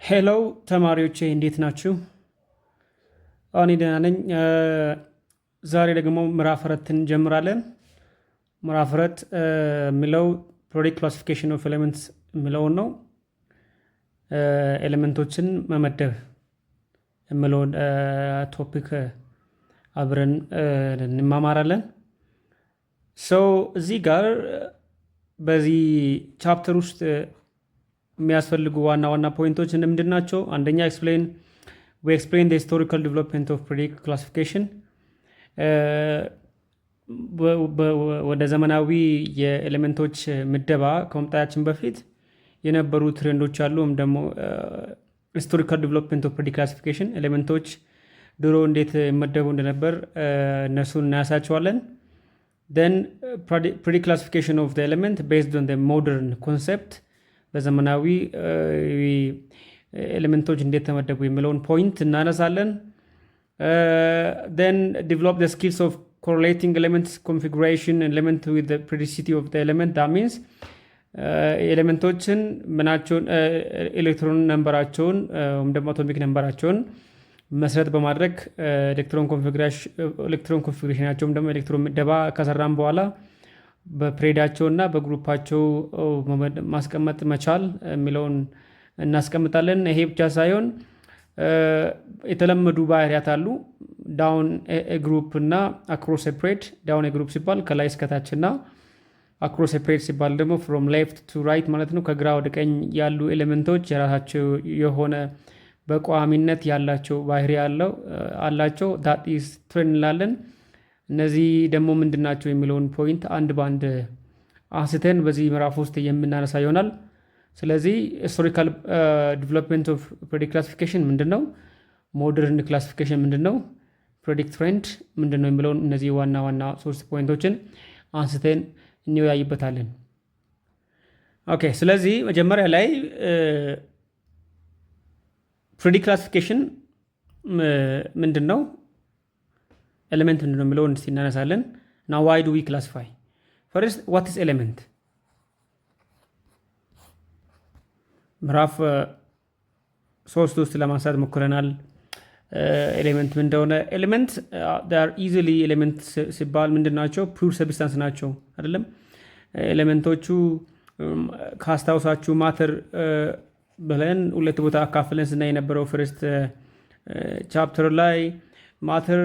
ሄሎ ተማሪዎቼ እንዴት ናችሁ? እኔ ደህና ነኝ። ዛሬ ደግሞ ምዕራፍ አራትን እንጀምራለን። ምዕራፍ አራት የሚለው ፕሮዲክት ክላሲፊኬሽን ኦፍ ኤሌመንትስ የሚለውን ነው። ኤሌመንቶችን መመደብ የሚለውን ቶፒክ አብረን እንማማራለን። ሰው እዚህ ጋር በዚህ ቻፕተር ውስጥ የሚያስፈልጉ ዋና ዋና ፖይንቶች ምንድን ናቸው? አንደኛ ኤክስፕሌን the historical development of predict classification ወደ ዘመናዊ የኤሌመንቶች ምደባ ከመምጣታችን በፊት የነበሩ ትሬንዶች አሉ። ወይም ደግሞ historical development of predict classification ኤሌመንቶች ድሮ እንዴት ይመደቡ እንደነበር እነሱን እናያሳቸዋለን። then predict classification of the element based on the modern concept በዘመናዊ ኤሌመንቶች እንዴት ተመደቡ የሚለውን ፖይንት እናነሳለን። then develop the skills of correlating elements configuration element with the periodicity of the element. that means ኤሌመንቶችን ምናቸውን ኤሌክትሮን ነምበራቸውን ወይም ደግሞ አቶሚክ ነምበራቸውን መሰረት በማድረግ ኤሌክትሮን ኮንፊግሬሽናቸውም ደግሞ ኤሌክትሮን ምደባ ከሰራም በኋላ በፕሬዳቸው እና በግሩፓቸው ማስቀመጥ መቻል የሚለውን እናስቀምጣለን። ይሄ ብቻ ሳይሆን የተለመዱ ባህሪያት አሉ። ዳውን ግሩፕ እና አክሮስ ሴፕሬት። ዳውን ግሩፕ ሲባል ከላይ እስከታች እና አክሮስ ሴፕሬት ሲባል ደግሞ ፍሮም ሌፍት ቱ ራይት ማለት ነው። ከግራ ወደ ቀኝ ያሉ ኤሌመንቶች የራሳቸው የሆነ በቋሚነት ያላቸው ባህሪ አላቸው። ዳት ኢዝ ትሬን እንላለን። እነዚህ ደግሞ ምንድናቸው የሚለውን ፖይንት አንድ በአንድ አንስተን በዚህ ምዕራፍ ውስጥ የምናነሳ ይሆናል። ስለዚህ ሂስቶሪካል ዲቨሎፕመንት ኦፍ ፕሬዲክት ክላሲፊኬሽን ምንድን ነው፣ ሞደርን ክላሲፊኬሽን ምንድን ነው፣ ፕሬዲክት ትሬንድ ምንድን ነው የሚለውን እነዚህ ዋና ዋና ሶስት ፖይንቶችን አንስተን እንወያይበታለን። ኦኬ። ስለዚህ መጀመሪያ ላይ ፕሬዲክት ክላሲፊኬሽን ምንድን ነው፣ ኤሌመንት ምንድን ነው የሚለውን እስቲ እናነሳለን። now why do we classify? first, what is element? ምዕራፍ 3 ውስጥ ለማንሳት ሞክረናል። ኤሌመንት ምን እንደሆነ። ኤሌመንት they are easily ኤሌመንት ሲባል ምንድን ናቸው? ፒውር ሰብስታንስ ናቸው አይደለም? ኤሌመንቶቹ ካስታውሳችሁ ማተር ብለን ሁለት ቦታ አካፍለን ስናይ የነበረው ፈርስት ቻፕተር ላይ ማተር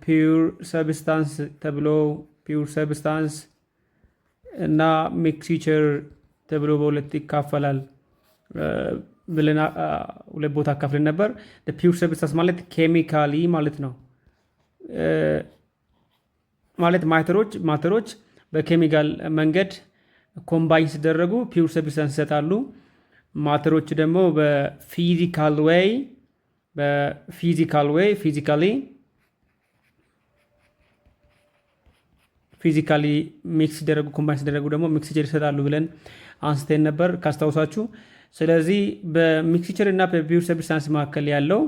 ፒውር ሰብስታንስ ተብሎ ፒውር ሰብስታንስ እና ሚክስቸር ተብሎ በሁለት ይካፈላል ብለን ሁለት ቦታ አካፍለን ነበር። ፒውር ሰብስታንስ ማለት ኬሚካሊ ማለት ነው። ማለት ማተሮች በኬሚካል መንገድ ኮምባይን ሲደረጉ ፒውር ሰብስታንስ ይሰጣሉ። ማተሮች ደግሞ በፊዚካሊ ሚክስ ሲደረጉ ኮምባይን ሲደረጉ ደግሞ ሚክስቸር ይሰጣሉ ብለን አንስተን ነበር ካስታውሳችሁ። ስለዚህ በሚክስቸር እና በፒውር ሰብስታንስ መካከል ያለው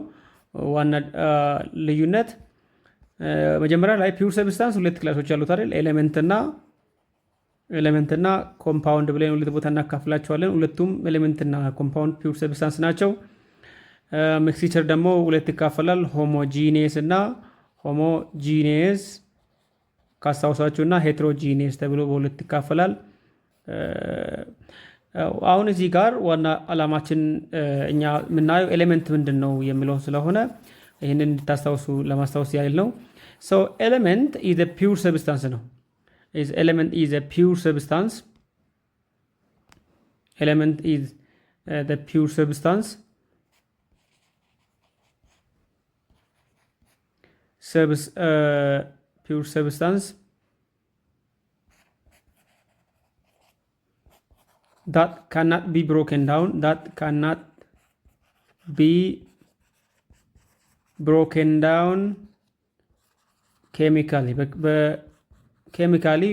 ዋና ልዩነት መጀመሪያ ላይ ፒውር ሰብስታንስ ሁለት ክላሶች ያሉት አይደል? ኤሌመንትና ኮምፓውንድ ብለን ሁለት ቦታ እናካፍላቸዋለን። ሁለቱም ኤሌመንትና ኮምፓውንድ ፒውር ሰብስታንስ ናቸው። ሚክስቸር ደግሞ ሁለት ይካፈላል፣ ሆሞጂኒየስ እና ሆሞጂኒየስ ካስታውሳችሁ እና ሄትሮጂኒየስ ተብሎ በሁለት ይካፈላል። አሁን እዚህ ጋር ዋና ዓላማችን እኛ የምናየው ኤሌመንት ምንድን ነው የሚለው ስለሆነ ይህንን እንድታስታውሱ ለማስታወስ ያህል ነው። ሶ ኤሌመንት ኢዝ ኤ ፒውር ሰብስታንስ ነው። ኤሌመንት ኢዝ ኤ ፒውር ሰብስታንስ። ኤሌመንት ኢዝ ዘ ፒውር ሰብስታንስ pure substance that cannot be broken down ኬሚካሊ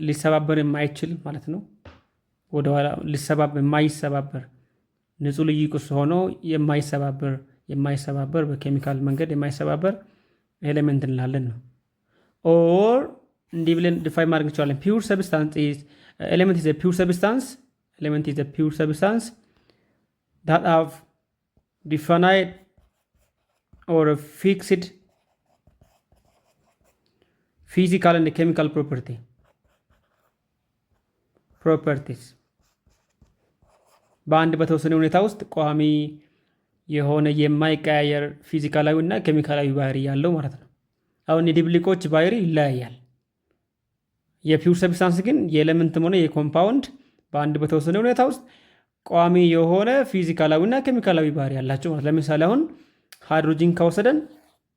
ሊሰባበር የማይችል ማለት ነው። ወደኋላ የማይሰባበር ንጹህ ልዩ ቁስ ሆኖ የማይሰባበር በኬሚካል መንገድ የማይሰባበር ኤሌመንት እንላለን ነው። ኦር እንዲህ ብለን ዲፋይን ማድረግ እንችላለን። ፒውር ሰብስታንስ ኤሌመንት ኢዝ ፒውር ሰብስታንስ that have definite or fixed physical and chemical properties በአንድ በተወሰነ ሁኔታ ውስጥ ቋሚ የሆነ የማይቀያየር ፊዚካላዊ እና ኬሚካላዊ ባህሪ ያለው ማለት ነው። አሁን የድብልቆች ባህሪ ይለያያል። የፒውር ሰብስታንስ ግን የኤሌመንትም ሆነ የኮምፓውንድ በአንድ በተወሰነ ሁኔታ ውስጥ ቋሚ የሆነ ፊዚካላዊ እና ኬሚካላዊ ባህሪ ያላቸው ማለት። ለምሳሌ አሁን ሃይድሮጅን ከወሰደን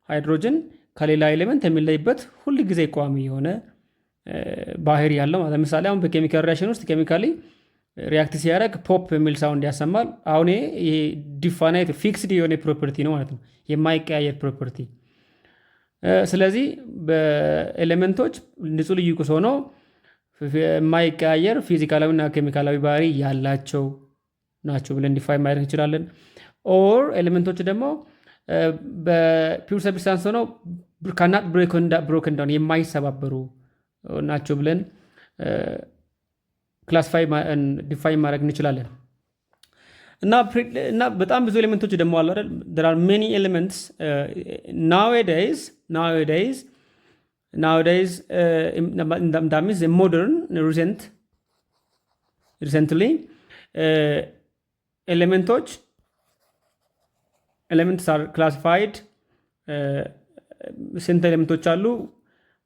ሃይድሮጅን ከሌላ ኤሌመንት የሚለይበት ሁል ጊዜ ቋሚ የሆነ ባህሪ ያለው ማለት። ለምሳሌ አሁን በኬሚካል ሪአክሽን ውስጥ ኬሚካሊ ሪያክት ሲያደርግ ፖፕ የሚል ሳውንድ ያሰማል። አሁን ይሄ ዲፋይናይት ፊክስድ የሆነ ፕሮፐርቲ ነው ማለት ነው፣ የማይቀያየር ፕሮፐርቲ። ስለዚህ በኤሌመንቶች ንጹህ ልዩ ቁስ ሆኖ የማይቀያየር ፊዚካላዊና ኬሚካላዊ ባህሪ ያላቸው ናቸው ብለን ዲፋይን ማድረግ እንችላለን። ኦር ኤሌመንቶች ደግሞ በፒውር ሰብስታንስ ሆነው ካናት ብሮከን ዳውን የማይሰባበሩ ናቸው ብለን ክላሲፋይ ዲፋይን ማድረግ እንችላለን። እና በጣም ብዙ ኤሌመንቶች ደግሞ አሉ አይደል? there are many elements nowadays that means modern recently elements are classified ስንት ኤሌመንቶች አሉ?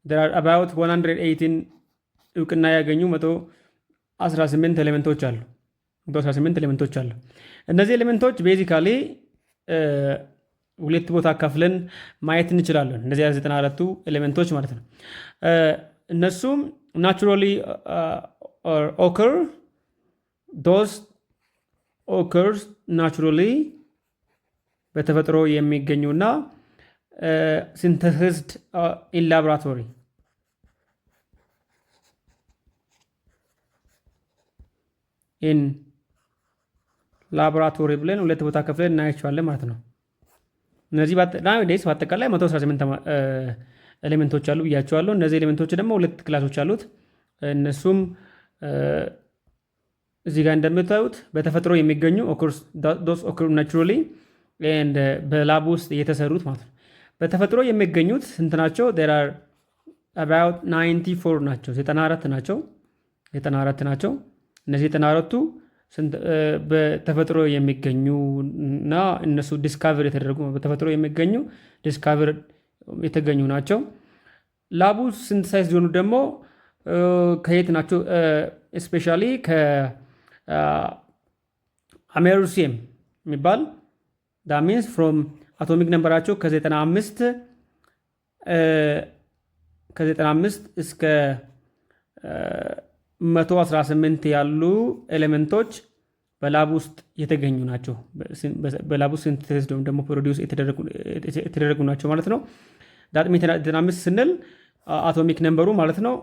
there are about 118 እውቅና ያገኙ 118 ኤሌመንቶች አሉ። 118 ኤሌመንቶች አሉ። እነዚህ ኤሌመንቶች ቤዚካሊ ሁለት ቦታ አካፍለን ማየት እንችላለን። እነዚህ 94ቱ ኤሌመንቶች ማለት ነው። እነሱም naturally occur those occurs naturally በተፈጥሮ የሚገኙና synthesized in laboratory ኢን ላቦራቶሪ ብለን ሁለት ቦታ ከፍለን እናያቸዋለን ማለት ነው። እነዚህ በአጠቃላይ 118 ኤሌመንቶች አሉ ብያቸዋለሁ። እነዚህ ኤሌመንቶች ደግሞ ሁለት ክላሶች አሉት። እነሱም እዚህ ጋር እንደምታዩት በተፈጥሮ የሚገኙ occur naturally and በላብ ውስጥ የተሰሩት ማለት ነው። በተፈጥሮ የሚገኙት ስንት ናቸው? there are about 94 ናቸው። 94 ናቸው። እነዚህ 94ቱ በተፈጥሮ የሚገኙ እና እነሱ ዲስካቨር የተደረጉ በተፈጥሮ የሚገኙ ዲስካቨር የተገኙ ናቸው። ላቡ ሲንተሳይዝ ሆኑ ደግሞ ከየት ናቸው? ስፔሻሊ ከአሜሩሲየም የሚባል that means from አቶሚክ ነምበራቸው ከ95 እስከ 118 ያሉ ኤሌመንቶች በላብ ውስጥ የተገኙ ናቸው። በላብ ውስጥ ሲንተሲስ ደግሞ ፕሮዲውስ የተደረጉ ናቸው ማለት ነው። ዳት 95 ስንል አቶሚክ ነምበሩ ማለት ነው።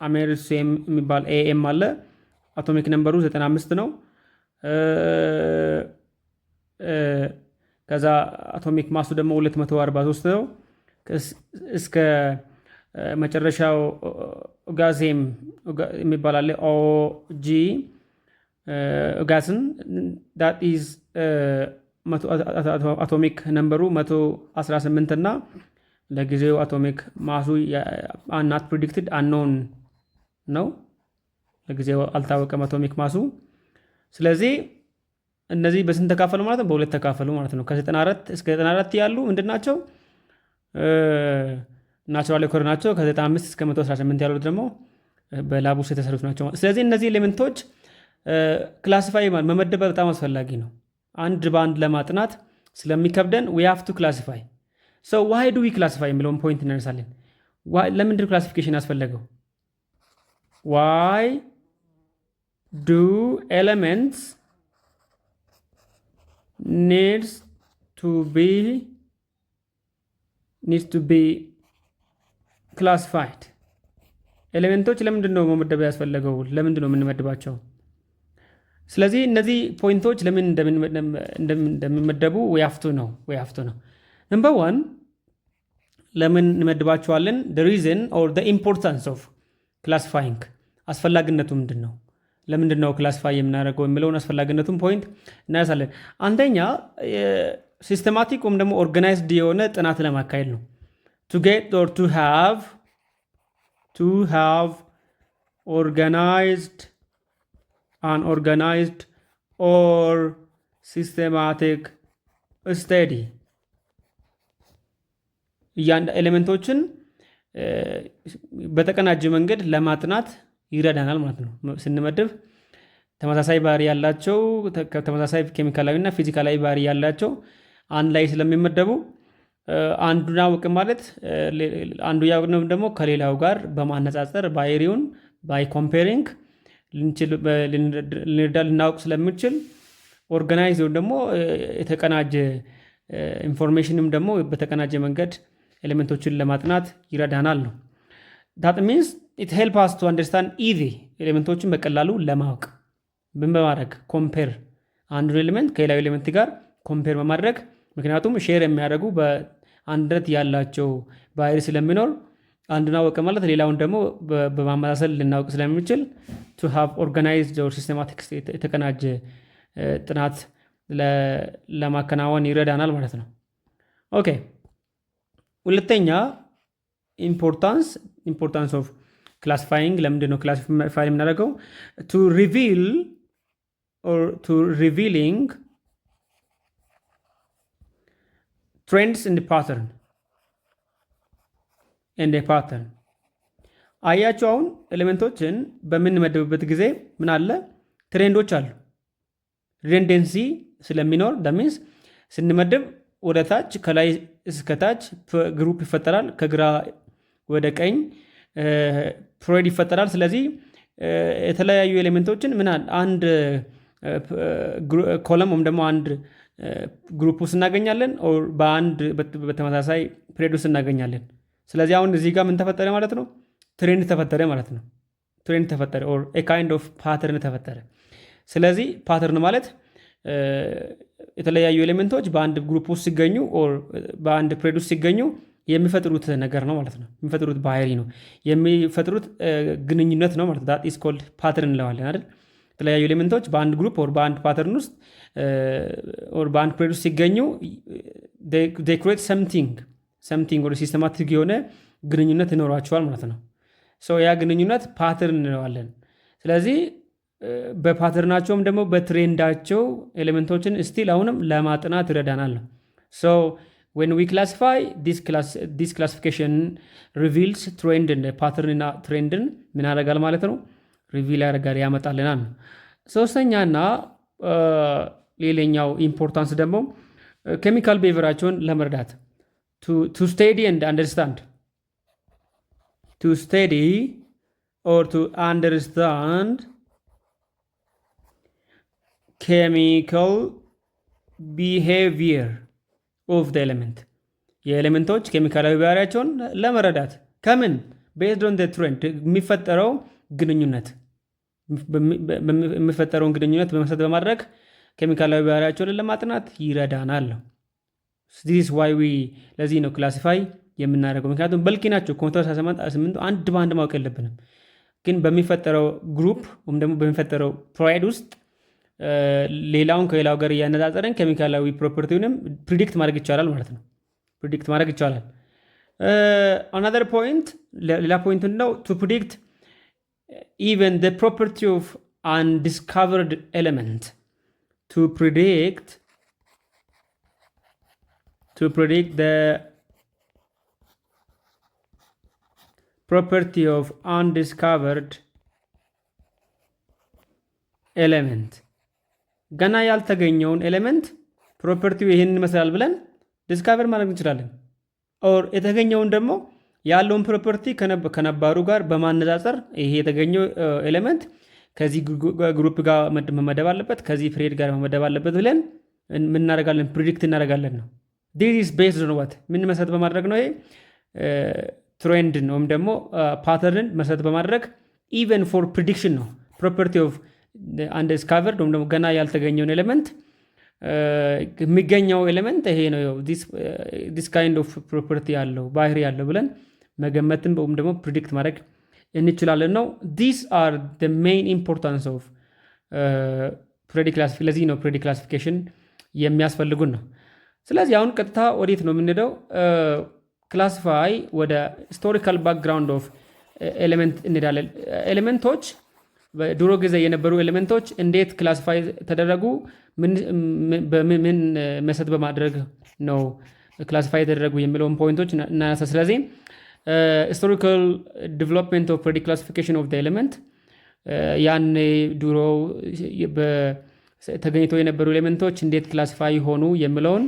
አሜሪሲየም የሚባል ኤኤም አለ። አቶሚክ ነምበሩ 95 ነው። ከዛ አቶሚክ ማሱ ደግሞ 243 ነው። እስከ መጨረሻው ኦጋዜም የሚባል አለ። ኦጂ ኦጋዝን that is አቶሚክ ነምበሩ 118 እና ለጊዜው አቶሚክ ማሱ not predicted unknown ነው። ለጊዜው አልታወቀም አቶሚክ ማሱ። ስለዚህ እነዚህ በስንት ተካፈሉ ማለት ነው? በሁለት ተካፈሉ ማለት ነው። ከ94 እስከ 94 ያሉ ምንድናቸው? ናቹራል ኦከር ናቸው። ከ95 እስከ 118 ያሉት ደግሞ በላብ ውስጥ የተሰሩት ናቸው። ስለዚህ እነዚህ ኤሌመንቶች ክላሲፋይ መመደብ በጣም አስፈላጊ ነው። አንድ በአንድ ለማጥናት ስለሚከብደን we have to classify. so why do we classify የሚለውን ፖይንት እናነሳለን። ለምንድን ነው ክላሲፊኬሽን ያስፈለገው? why do elements needs to be classified? ኤሌመንቶች ለምንድን ነው መመደብ ያስፈለገው? ለምንድን ነው የምንመድባቸው? ስለዚህ እነዚህ ፖይንቶች ለምን እንደሚመደቡ we have to know. Number 1 ለምን እንመድባቸዋለን? the reason or the importance of classifying አስፈላጊነቱ ምንድን ነው? ለምንድን ነው ክላሲፋይ የምናደርገው የሚለውን አስፈላጊነቱን ፖይንት እናያሳለን። አንደኛ ሲስተማቲክ ወይም ደግሞ ኦርጋናይዝድ የሆነ ጥናት ለማካሄድ ነው። to get or to have organized or systematic study ኤሌመንቶችን በተቀናጀ መንገድ ለማጥናት ይረዳናል ማለት ነው። ስንመድብ ተመሳሳይ ባህሪ ያላቸው ተመሳሳይ ኬሚካላዊና ፊዚካላዊ ባህሪ ያላቸው አንድ ላይ ስለሚመደቡ አንዱን አወቅን ማለት አንዱ ያወቅነው ደግሞ ከሌላው ጋር በማነጻጸር ባህሪውን ባይ ኮምፔሪንግ ልናውቅ ስለምንችል ኦርጋናይዝ ደግሞ የተቀናጀ ኢንፎርሜሽንም ደግሞ በተቀናጀ መንገድ ኤሌመንቶችን ለማጥናት ይረዳናል ነው። that means it help us to understand easy ኤሌመንቶችን በቀላሉ ለማወቅ ምን በማድረግ ኮምፔር አንዱን ኤሌመንት ከሌላው ኤሌመንት ጋር ኮምፔር በማድረግ ምክንያቱም ሼር የሚያደርጉ በአንድነት ያላቸው ባህሪ ስለሚኖር አንዱን አወቀ ማለት ሌላውን ደግሞ በማመሳሰል ልናውቅ ስለምንችል to have organized or systematic የተቀናጀ ጥናት ለማከናወን ይረዳናል ማለት ነው። ኦኬ ሁለተኛ ኢምፖርታንስ ኦፍ ክላሲፋይንግ ለምንድን ነው ክላሲፋይ የምናደርገው? to reveal or to revealing trends in the pattern አያቸው። አሁን ኤሌመንቶችን በምንመደብበት ጊዜ ምን አለ? ትሬንዶች አሉ። ሪደንደንሲ ስለሚኖር ዳሚንስ ስንመደብ ወደ ታች ከላይ እስከ ታች ግሩፕ ይፈጠራል፣ ከግራ ወደ ቀኝ ፕሮይድ ይፈጠራል። ስለዚህ የተለያዩ ኤሌመንቶችን ምን አንድ ኮለም ወይም ደግሞ አንድ ግሩፕ ውስጥ እናገኛለን፣ በአንድ በተመሳሳይ ፕሬድ ውስጥ እናገኛለን። ስለዚህ አሁን እዚህ ጋር ምን ተፈጠረ ማለት ነው? ትሬንድ ተፈጠረ ማለት ነው። ትሬንድ ተፈጠረ ኦር ኤ ካይንድ ኦፍ ፓተርን ተፈጠረ። ስለዚህ ፓተርን ማለት የተለያዩ ኤሌመንቶች በአንድ ግሩፕ ውስጥ ሲገኙ ኦር በአንድ ፕሬድ ውስጥ ሲገኙ የሚፈጥሩት ነገር ነው ማለት ነው። የሚፈጥሩት ባህሪ ነው፣ የሚፈጥሩት ግንኙነት ነው ማለት that is called ፓተርን እንለዋለን አይደል? የተለያዩ ኤሌመንቶች በአንድ ግሩፕ ኦር በአንድ ፓተርን ውስጥ ኦር በአንድ ፕሬድ ውስጥ ሲገኙ they create something ኦር ሲስተማቲክ የሆነ ግንኙነት ይኖራቸዋል ማለት ነው። ያ ግንኙነት ፓተርን እንለዋለን። ስለዚህ በፓተርናቸውም ደግሞ በትሬንዳቸው ኤሌመንቶችን ስቲል አሁንም ለማጥናት ይረዳናል ነው። when we classify this classification reveals trend and pattern እና ትሬንድን ምን ያደርጋል ማለት ነው? ሪቪል ያደርጋል፣ ያመጣልናል ነው። ሶስተኛና ሌላኛው ኢምፖርታንስ ደግሞ ኬሚካል ቢሄቪየራቸውን ለመረዳት to study and understand chemical behavior of the element የኤሌመንቶች ኬሚካላዊ ባህሪያቸውን ለመረዳት ከምን based on the trend የሚፈጠረውን ግንኙነት በመሰረት በማድረግ ኬሚካላዊ ባህሪያቸውን ለማጥናት ይረዳናል ነው። this is why ለዚህ ነው ክላሲፋይ የምናደርገው። ምክንያቱም በልኪ ናቸው ከ118 አንድ በአንድ ማወቅ የለብንም፣ ግን በሚፈጠረው ግሩፕ ወይም ደግሞ በሚፈጠረው ፕሮይድ ውስጥ ሌላውን ከሌላው ጋር እያነጻጸረን ኬሚካላዊ ፕሮፐርቲውንም ፕሪዲክት ማድረግ ይቻላል ማለት ነው። ፕሪዲክት ማድረግ ይቻላል። another point ሌላ ፖይንት ነው to predict even the property of undiscovered element to predict the property of undiscovered element ገና ያልተገኘውን ኤሌመንት ፕሮፐርቲው ይሄን ይመስላል ብለን ዲስካቨር ማድረግ እንችላለን። ኦር የተገኘውን ደግሞ ያለውን ፕሮፐርቲ ከነባሩ ጋር በማነጻጸር ይሄ የተገኘው ኤሌመንት ከዚህ ግሩፕ ጋር መመደብ አለበት፣ ከዚህ ፕሬድ ጋር መመደብ አለበት ብለን ምን እናደርጋለን? ፕሪዲክት እናደርጋለን ነው። this is based on what ምን መሰረት በማድረግ ነው? ይሄ ትሬንድን ወይም ደግሞ ፓተርንን መሰረት በማድረግ ኢቨን ፎር ፕሪዲክሽን ነው። ፕሮፐርቲ ኦፍ undiscovered ወይም ደግሞ ገና ያልተገኘውን ኤሌመንት የሚገኘው ኤሌመንት ይሄ ነው፣ this kind of property ያለው ባህሪ ያለው ብለን መገመትን ወይም ደግሞ ፕሪዲክት ማድረግ እንችላለን ነው። these are the main importance of ለዚህ ነው ፕሬዲክት ክላሲፊኬሽን የሚያስፈልጉን ነው። ስለዚህ አሁን ቀጥታ ወዴት ነው የምንሄደው? ክላሲፋይ ወደ ሂስቶሪካል ባክግራውንድ ኦፍ ኤሌመንት እንሄዳለን። ኤሌመንቶች በድሮ ጊዜ የነበሩ ኤሌመንቶች እንዴት ክላሲፋይ ተደረጉ፣ በምን መሰረት በማድረግ ነው ክላሲፋይ የተደረጉ የሚለውን ፖይንቶች እናነሳ። ስለዚህ ሂስቶሪካል ዲቨሎፕመንት ኦፍ ፕሬዲክት ክላሲፊኬሽን ኦፍ ኤሌመንት ያኔ ድሮ ተገኝቶ የነበሩ ኤሌመንቶች እንዴት ክላሲፋይ ሆኑ የሚለውን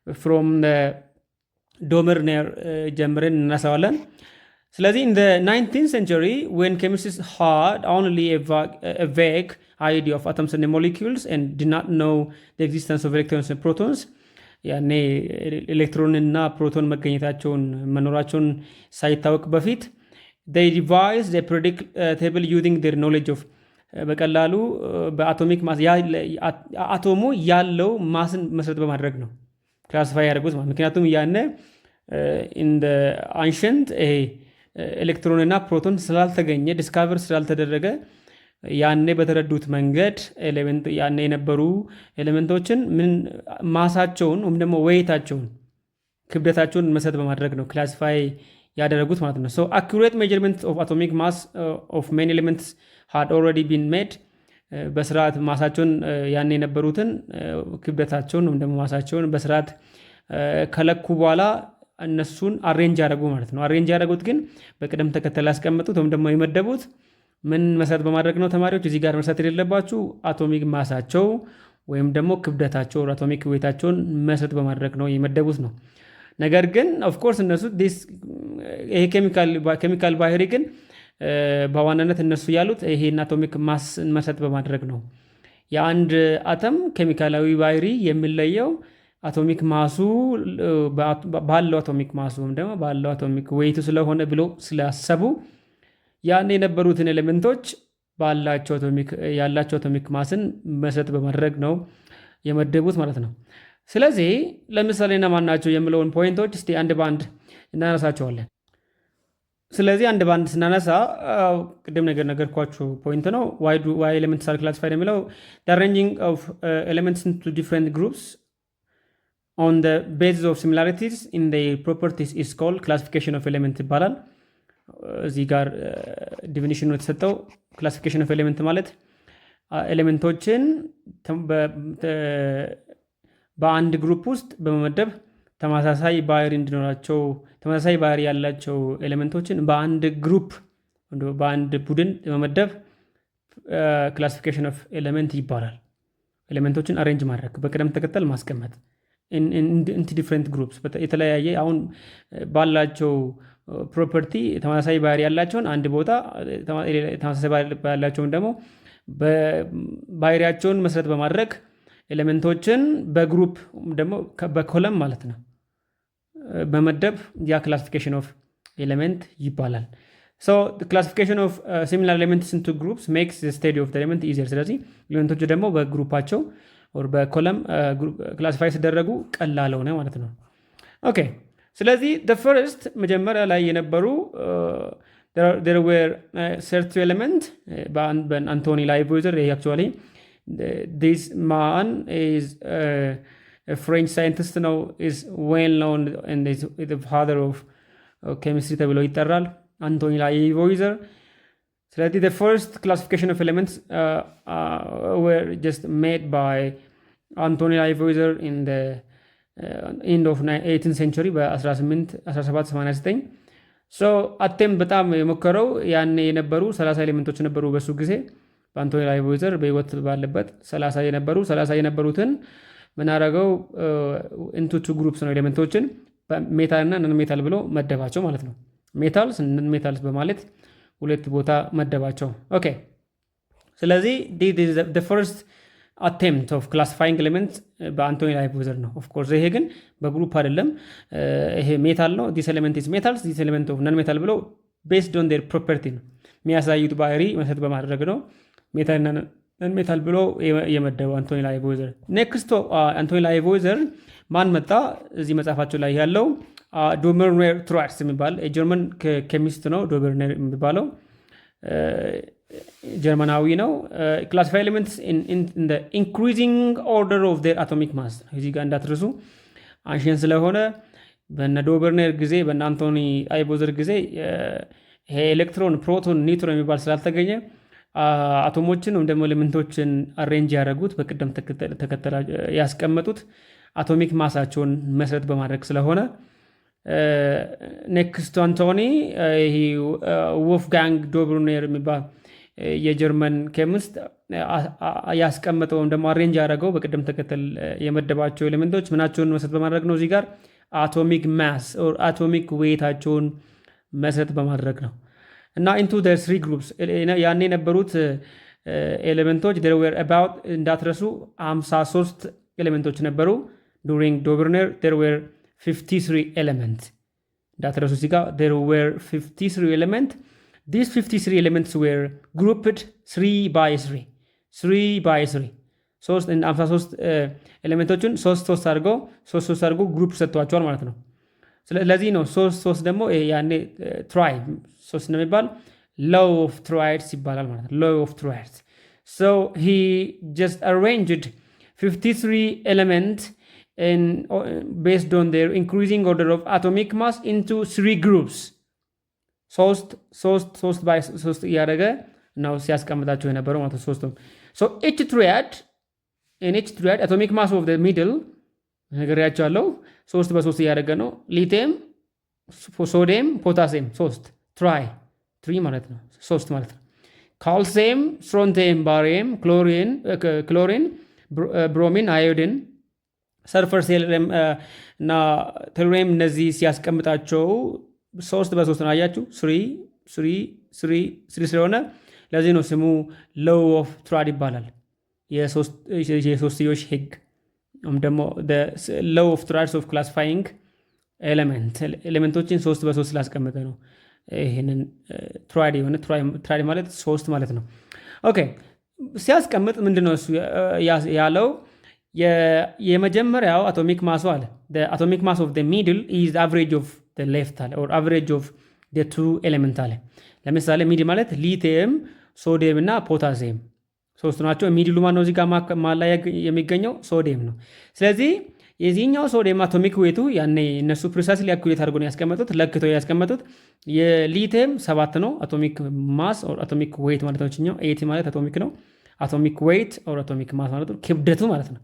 ፍሮም ዶመርኔር ጀምረን እናነሳዋለን። ስለዚህ in the 19th century when chemists had only a vague idea of atoms and molecules and did not know the existence of electrons and protons, ያኔ ኤሌክትሮንና ፕሮቶን መኖራቸውን ሳይታወቅ በፊት they devised a predict table using their knowledge of በቀላሉ በአቶሚክ ማስ አቶሙ ያለው ማስን መሰረት በማድረግ ነው ክላሲፋይ ያደርጉት ማለት። ምክንያቱም ያኔ in the ancient ኤሌክትሮን እና ፕሮቶን ስላልተገኘ ዲስካቨር ስላልተደረገ ያኔ በተረዱት መንገድ ያኔ የነበሩ ኤሌመንቶችን ምን ማሳቸውን ወይም ደግሞ ወይታቸውን ክብደታቸውን መሰረት በማድረግ ነው ክላሲፋይ ያደረጉት ማለት ነው። so accurate measurement of atomic mass of many elements had already been made። በስርዓት ማሳቸውን ያኔ የነበሩትን ክብደታቸውን ወይም ደግሞ ማሳቸውን በስርዓት ከለኩ በኋላ እነሱን አሬንጅ ያደረጉ ማለት ነው። አሬንጅ ያደረጉት ግን በቅደም ተከተል ያስቀመጡት ወይም ደግሞ የመደቡት ምን መሰረት በማድረግ ነው? ተማሪዎች እዚህ ጋር መሰረት የሌለባችሁ አቶሚክ ማሳቸው ወይም ደግሞ ክብደታቸው አቶሚክ ዌታቸውን መሰረት በማድረግ ነው የመደቡት ነው። ነገር ግን ኦፍኮርስ እነሱ ይሄ ኬሚካል ባህሪ ግን በዋናነት እነሱ ያሉት ይሄን አቶሚክ ማስ መሰረት በማድረግ ነው። የአንድ አተም ኬሚካላዊ ባህሪ የሚለየው አቶሚክ ማሱ ባለው አቶሚክ ማሱ ወይም ደግሞ ባለው አቶሚክ ዌይቱ ስለሆነ ብሎ ስላሰቡ ያን የነበሩትን ኤሌመንቶች ያላቸው አቶሚክ ማስን መሰረት በማድረግ ነው የመደቡት ማለት ነው። ስለዚህ ለምሳሌ እነማን ናቸው የሚለውን ፖይንቶች እስቲ አንድ ባንድ እናነሳቸዋለን። ስለዚህ አንድ ባንድ ስናነሳ ቅድም ነገርኳችሁ ፖይንት ነው። ዋይ ኤሌመንትስ አር ክላሲፋይድ የሚለው አሬንጂንግ ኦፍ ኤሌመንትስ ኢንቱ ዲፍረንት ግሩፕስ on the basis of similarities in their properties is called classification of element ይባላል። እዚህ ጋር ዲፊኒሽኑ የተሰጠው ክላሲፊኬሽን ኦፍ ኤሌመንት ማለት ኤሌመንቶችን በአንድ ግሩፕ ውስጥ በመመደብ ተመሳሳይ ባህሪ ያላቸው ኤሌመንቶችን በአንድ ግሩፕ በአንድ ቡድን በመመደብ ክላሲፊኬሽን ኦፍ ኤሌመንት ይባላል። ኤሌመንቶችን አሬንጅ ማድረግ በቅደም ተከተል ማስቀመጥ into different groups የተለያየ አሁን ባላቸው ፕሮፐርቲ ተመሳሳይ ባህሪ ያላቸውን አንድ ቦታ ተመሳሳይ ባህሪ ያላቸውን ደግሞ ባህሪያቸውን መሰረት በማድረግ ኤሌመንቶችን በግሩፕ ደግሞ በኮለም ማለት ነው በመደብ ያ ክላሲፊኬሽን ኦፍ ኤሌመንት ይባላል። so the classification of similar elements into groups makes the study of the element easier። ስለዚህ ኤሌመንቶች ደግሞ በግሩፓቸው or በኮለም ክላሲፋይ ሲደረጉ ቀላል ሆነ ማለት ነው። ኦኬ ስለዚህ the first መጀመሪያ ላይ የነበሩ there were certain element በአንቶኒ ላይቮይዘር actually this man is a French scientist now is well known and is the father of chemistry ተብሎ ይጠራል አንቶኒ ላይቮይዘር። ስለዚህ the first classification of elements were just made by Anthony Lavoisier in the end of 18th century በ1789 so attempt በጣም የሞከረው ያኔ የነበሩ 30 ኤሌመንቶች ነበሩ በሱ ጊዜ በአንቶኒ ላይቮይዘር በህይወት ባለበት 30 የነበሩትን ምን አደረገው into two groups ነው ኤሌመንቶችን ሜታል እና ነን ሜታል ብሎ መደባቸው ማለት ነው። ሜታልስ ነን ሜታልስ በማለት ሁለት ቦታ መደባቸው። ኦኬ ስለዚህ the first attempt of classifying elements በአንቶኒ ላይቮይዘር ነው። ኦፍ ኮርስ ይሄ ግን በግሩፕ አይደለም። ይሄ ሜታል ነው this element is metals this element of non metal ብሎ based on their property ነው የሚያሳዩት ባህሪ መሰረት በማድረግ ነው ሜታል እና ነን ሜታል ብሎ የመደበው አንቶኒ ላይቮይዘር። ኔክስት አንቶኒ ላይቮይዘር ማን መጣ? እዚህ መጽሐፋቸው ላይ ያለው ዶመርኔር ትሩዋርስ የሚባል የጀርመን ኬሚስት ነው ዶመርኔር የሚባለው ጀርመናዊ ነው። ክላሲፋይ ኤሌመንትስ ኢን ዘ ኢንክሪዚንግ ኦርደር ኦፍ ዜር አቶሚክ ማስ። እዚህ ጋር እንዳትረሱ አንሽን ስለሆነ በነ ዶበርኔር ጊዜ በነ አንቶኒ አይቦዘር ጊዜ ይሄ ኤሌክትሮን፣ ፕሮቶን፣ ኒውትሮን የሚባል ስላልተገኘ አቶሞችን ወይም ደግሞ ኤሌመንቶችን አሬንጅ ያደረጉት በቅደም ተከተል ያስቀመጡት አቶሚክ ማሳቸውን መሰረት በማድረግ ስለሆነ ኔክስት አንቶኒ ይሄ ወልፍጋንግ ዶበርኔር የሚባል የጀርመን ኬሚስት ያስቀመጠው ወይም ደግሞ አሬንጅ ያደረገው በቅደም ተከተል የመደባቸው ኤሌመንቶች ምናቸውን መሰረት በማድረግ ነው። እዚህ ጋር አቶሚክ ማስ ኦር አቶሚክ ዌታቸውን መሰረት በማድረግ ነው። እና ኢንቱ ዘ ስሪ ግሩፕስ ያኔ የነበሩት ኤሌመንቶች there were about እንዳትረሱ 53 ኤሌመንቶች ነበሩ። during ዶበርኔር there were 53 ኤሌመንት እንዳትረሱ። እዚህ ጋር there were 53 ኤሌመንት. These 53 elements were grouped 3 by 3 53 ኤሌመንቶችን 3 አድርገው ግሩፕ ሰጥቷቸዋል ማለት ነው። ስለዚህ ነው 3 ደግሞ ያኔ ትራይ 3 ነው የሚባል law of triads ይባላል ማለት ነው። law of triads. So he just arranged 53 elements based on their increasing order of atomic mass into 3 groups. 3 by 3 እያደረገ ነው ሲያስቀምጣቸው የነበረው ማለት ነው። So each triad atomic mass of the middle ነገርያቸዋለሁ 3 በ3 እያደረገ ነው። ሊቲየም፣ ሶዲየም፣ ፖታሲየም 3 ማለት ነው 3 ማለት ነው። ካልሲየም፣ ስትሮንቲየም፣ ባሪየም፣ ክሎሪን፣ ብሮሚን፣ አዮዲን፣ ሰልፈር እና ቴሉሪየም እነዚህ ሲያስቀምጣቸው 3 በ3 ነው። አያችሁ 3 ስለሆነ ለዚህ ነው ስሙ ሎው ኦፍ ትራድ ይባላል። የሶስትዮሽ ህግ ደግሞ ሎው ኦፍ ትራድስ ኦፍ ክላሲፋይንግ ኤሌመንቶችን 3 በ3 ስላስቀመጠ ነው ይህንን ትራድ የሆነ ትራድ ማለት 3 ማለት ነው። ኦኬ ሲያስቀምጥ ምንድነው እሱ ያለው? የመጀመሪያው አቶሚክ ማሱ አለ አቶሚክ ማስ ኦፍ ሚድል ኢዝ አቨሬጅ ኦፍ ሌፍት አለ ኦር አቨሬጅ ኦፍ ቱ ኤሌመንት አለ። ለምሳሌ ሚድል ማለት ሊቲየም፣ ሶዲየም እና ፖታሲየም 3 ናቸው። ሚድሉ ማነው? እዚህ ጋር ማላ የሚገኘው ሶዲየም ነው። ስለዚህ የዚህኛው ሶዲየም አቶሚክ ዌቱ ያኔ እነሱ ፕሪሳይስሊ አኩሬት አድርጎ ነው ያስቀመጡት፣ ለክተው ያስቀመጡት። የሊቲየም 7 ነው አቶሚክ ማስ ኦር አቶሚክ ዌት ማለት ነው። እኛው 80 ማለት አቶሚክ ነው። አቶሚክ ዌት ኦር አቶሚክ ማስ ማለት ነው ክብደቱ ማለት ነው።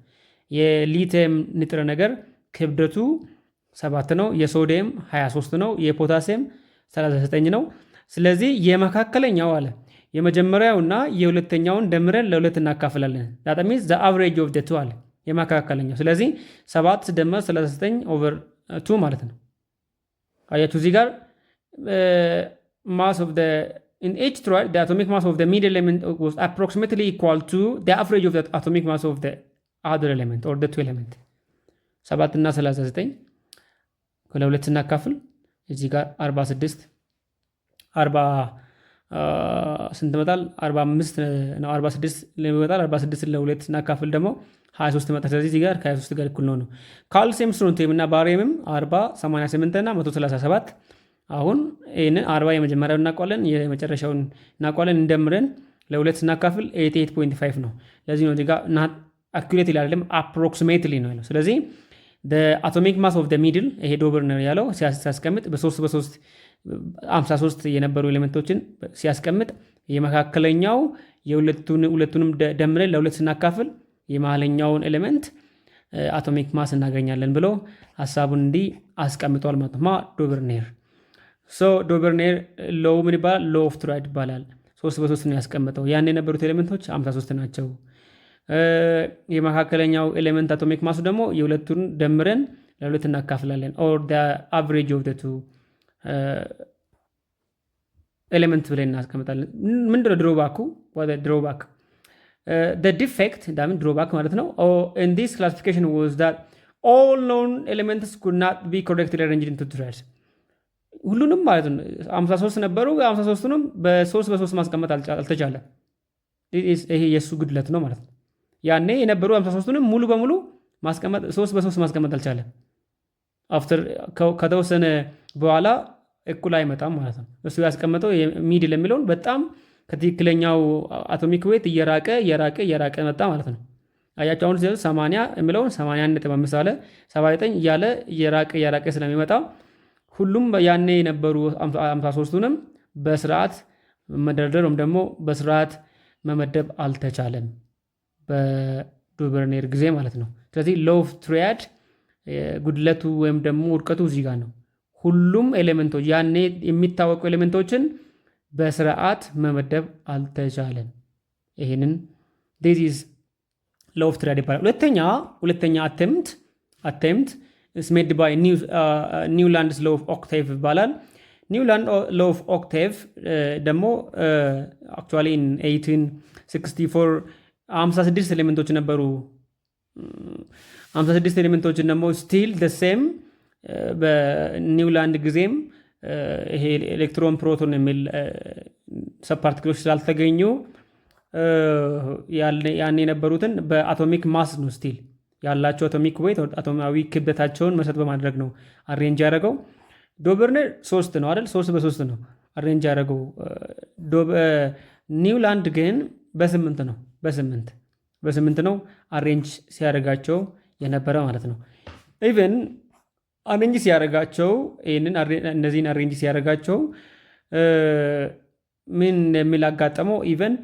የሊቲየም ንጥረ ነገር ክብደቱ 7 ነው። የሶዲየም 23 ነው። የፖታሲየም 39 ነው። ስለዚህ የመካከለኛው አለ የመጀመሪያውና የሁለተኛውን ደምረን ለ2 እናካፍላለን። that means the average of the two አለ የመካከለኛው። ስለዚህ 7 ሲደመር 39 over 2 ማለት ነው። አያችሁ እዚህ ጋር mass of the in each triad the atomic mass of the middle element was approximately equal to the average of the atomic mass of the other element or the two element 7 እና 39 ከ2 ስናካፍል እዚህ ጋር 46 40 ስንት መጣል 45 ነው። 46 ለመጣል 46 ለ2 ስናካፍል ደግሞ 23 መጣል። ስለዚህ እዚህ ጋር ከ23 ጋር እኩል ነው። ካልሲየም፣ ስትሮንቲየም እና ባሪየምም 40 88 እና 137 አሁን ይሄንን 40 የመጀመሪያው እናውቀዋለን፣ የመጨረሻውን እናውቀዋለን። እንደምረን ለ2 ስናካፍል 88.5 ነው። ለዚህ ነው እዚህ ጋር not accurately አይደለም approximately ነው ያለው። ስለዚህ the atomic mass of the middle ይሄ ዶበርኔር ያለው ሲያስቀምጥ በ3 በ3 53 የነበሩ ኤሌመንቶችን ሲያስቀምጥ የመካከለኛው ሁለቱንም ደምረን ለ2 ስናካፍል የመሃለኛውን ኤሌመንት አቶሚክ ማስ እናገኛለን ብሎ ሐሳቡን እንዲህ አስቀምጧል ማለት ነው ዶበርኔር። ዶበርኔር ሎው ምን ይባላል? ሎው ኦፍ ትራድ ይባላል። 3 በ3 ነው ያስቀመጠው። ያን የነበሩት ኤሌመንቶች 53 ናቸው። የመካከለኛው ኤሌመንት አቶሚክ ማሱ ደግሞ የሁለቱን ደምረን ለ2 እናካፍላለን ኦር the average of the two ኤሌመንት ብለን እናስቀምጣለን። ምንድነው ድሮባኩ? ድሮባክ the defect ዳምን ድሮባክ ማለት ነው in this classification was that all known elements could not be correctly arranged into triads። ሁሉንም ማለት ነው 53 ነበሩ። 53ቱንም በ3 በ3 ማስቀመጥ አልተቻለም። ይሄ የሱ ጉድለት ነው ማለት ነው። ያኔ የነበሩ 53ቱንም ሙሉ በሙሉ ማስቀመጥ 3 በ3 ማስቀመጥ አልቻለም። አፍተር ከተወሰነ በኋላ እኩል አይመጣም ማለት ነው። እሱ ያስቀመጠው ሚድል የሚለውን በጣም ከትክክለኛው አቶሚክ ዌት እየራቀ መጣ ማለት ነው። አያቸው አሁን 80 የሚለውን 81.5 አለ 79 እያለ እየራቀ ስለሚመጣ ሁሉም ያኔ የነበሩ 53ቱንም በስርዓት መደርደር ወይም ደግሞ በስርዓት መመደብ አልተቻለም በዶበርኔር ጊዜ ማለት ነው። ስለዚህ ሎው ኦፍ ትሪያድ ጉድለቱ ወይም ደግሞ ውድቀቱ እዚህ ጋር ነው። ሁሉም ኤሌመንቶች ያኔ የሚታወቁ ኤሌመንቶችን በስርዓት መመደብ አልተቻለም። ይህንን this is law of triad ይባላል። ሁለተኛ attempt is made by ኒውላንድስ law of octave ይባላል። ኒውላንድ law of octave ደግሞ actually in 1864 56 ኤሌመንቶች ነበሩ። 56 ኤሌመንቶችን ደግሞ ስቲል the same በኒውላንድ ጊዜም ይሄ ኤሌክትሮን ፕሮቶን የሚል ሰብፓርቲክሎች ስላልተገኙ ያኔ የነበሩትን በአቶሚክ ማስ ነው ስቲል ያላቸው አቶሚክ ዌይት አቶማዊ ክብደታቸውን መሰረት በማድረግ ነው አሬንጅ ያደረገው። ዶበርኔር 3 ነው አይደል? 3 በ3 ነው አሬንጅ ያደረገው። ኒውላንድ ግን በ8 ነው አሬንጅ ሲያደርጋቸው የነበረ ማለት ነው። ኢቨን አሬንጅ ሲያደርጋቸው እነዚህን አሬንጅ ሲያደርጋቸው ምን የሚል አጋጠመው? ኢቨን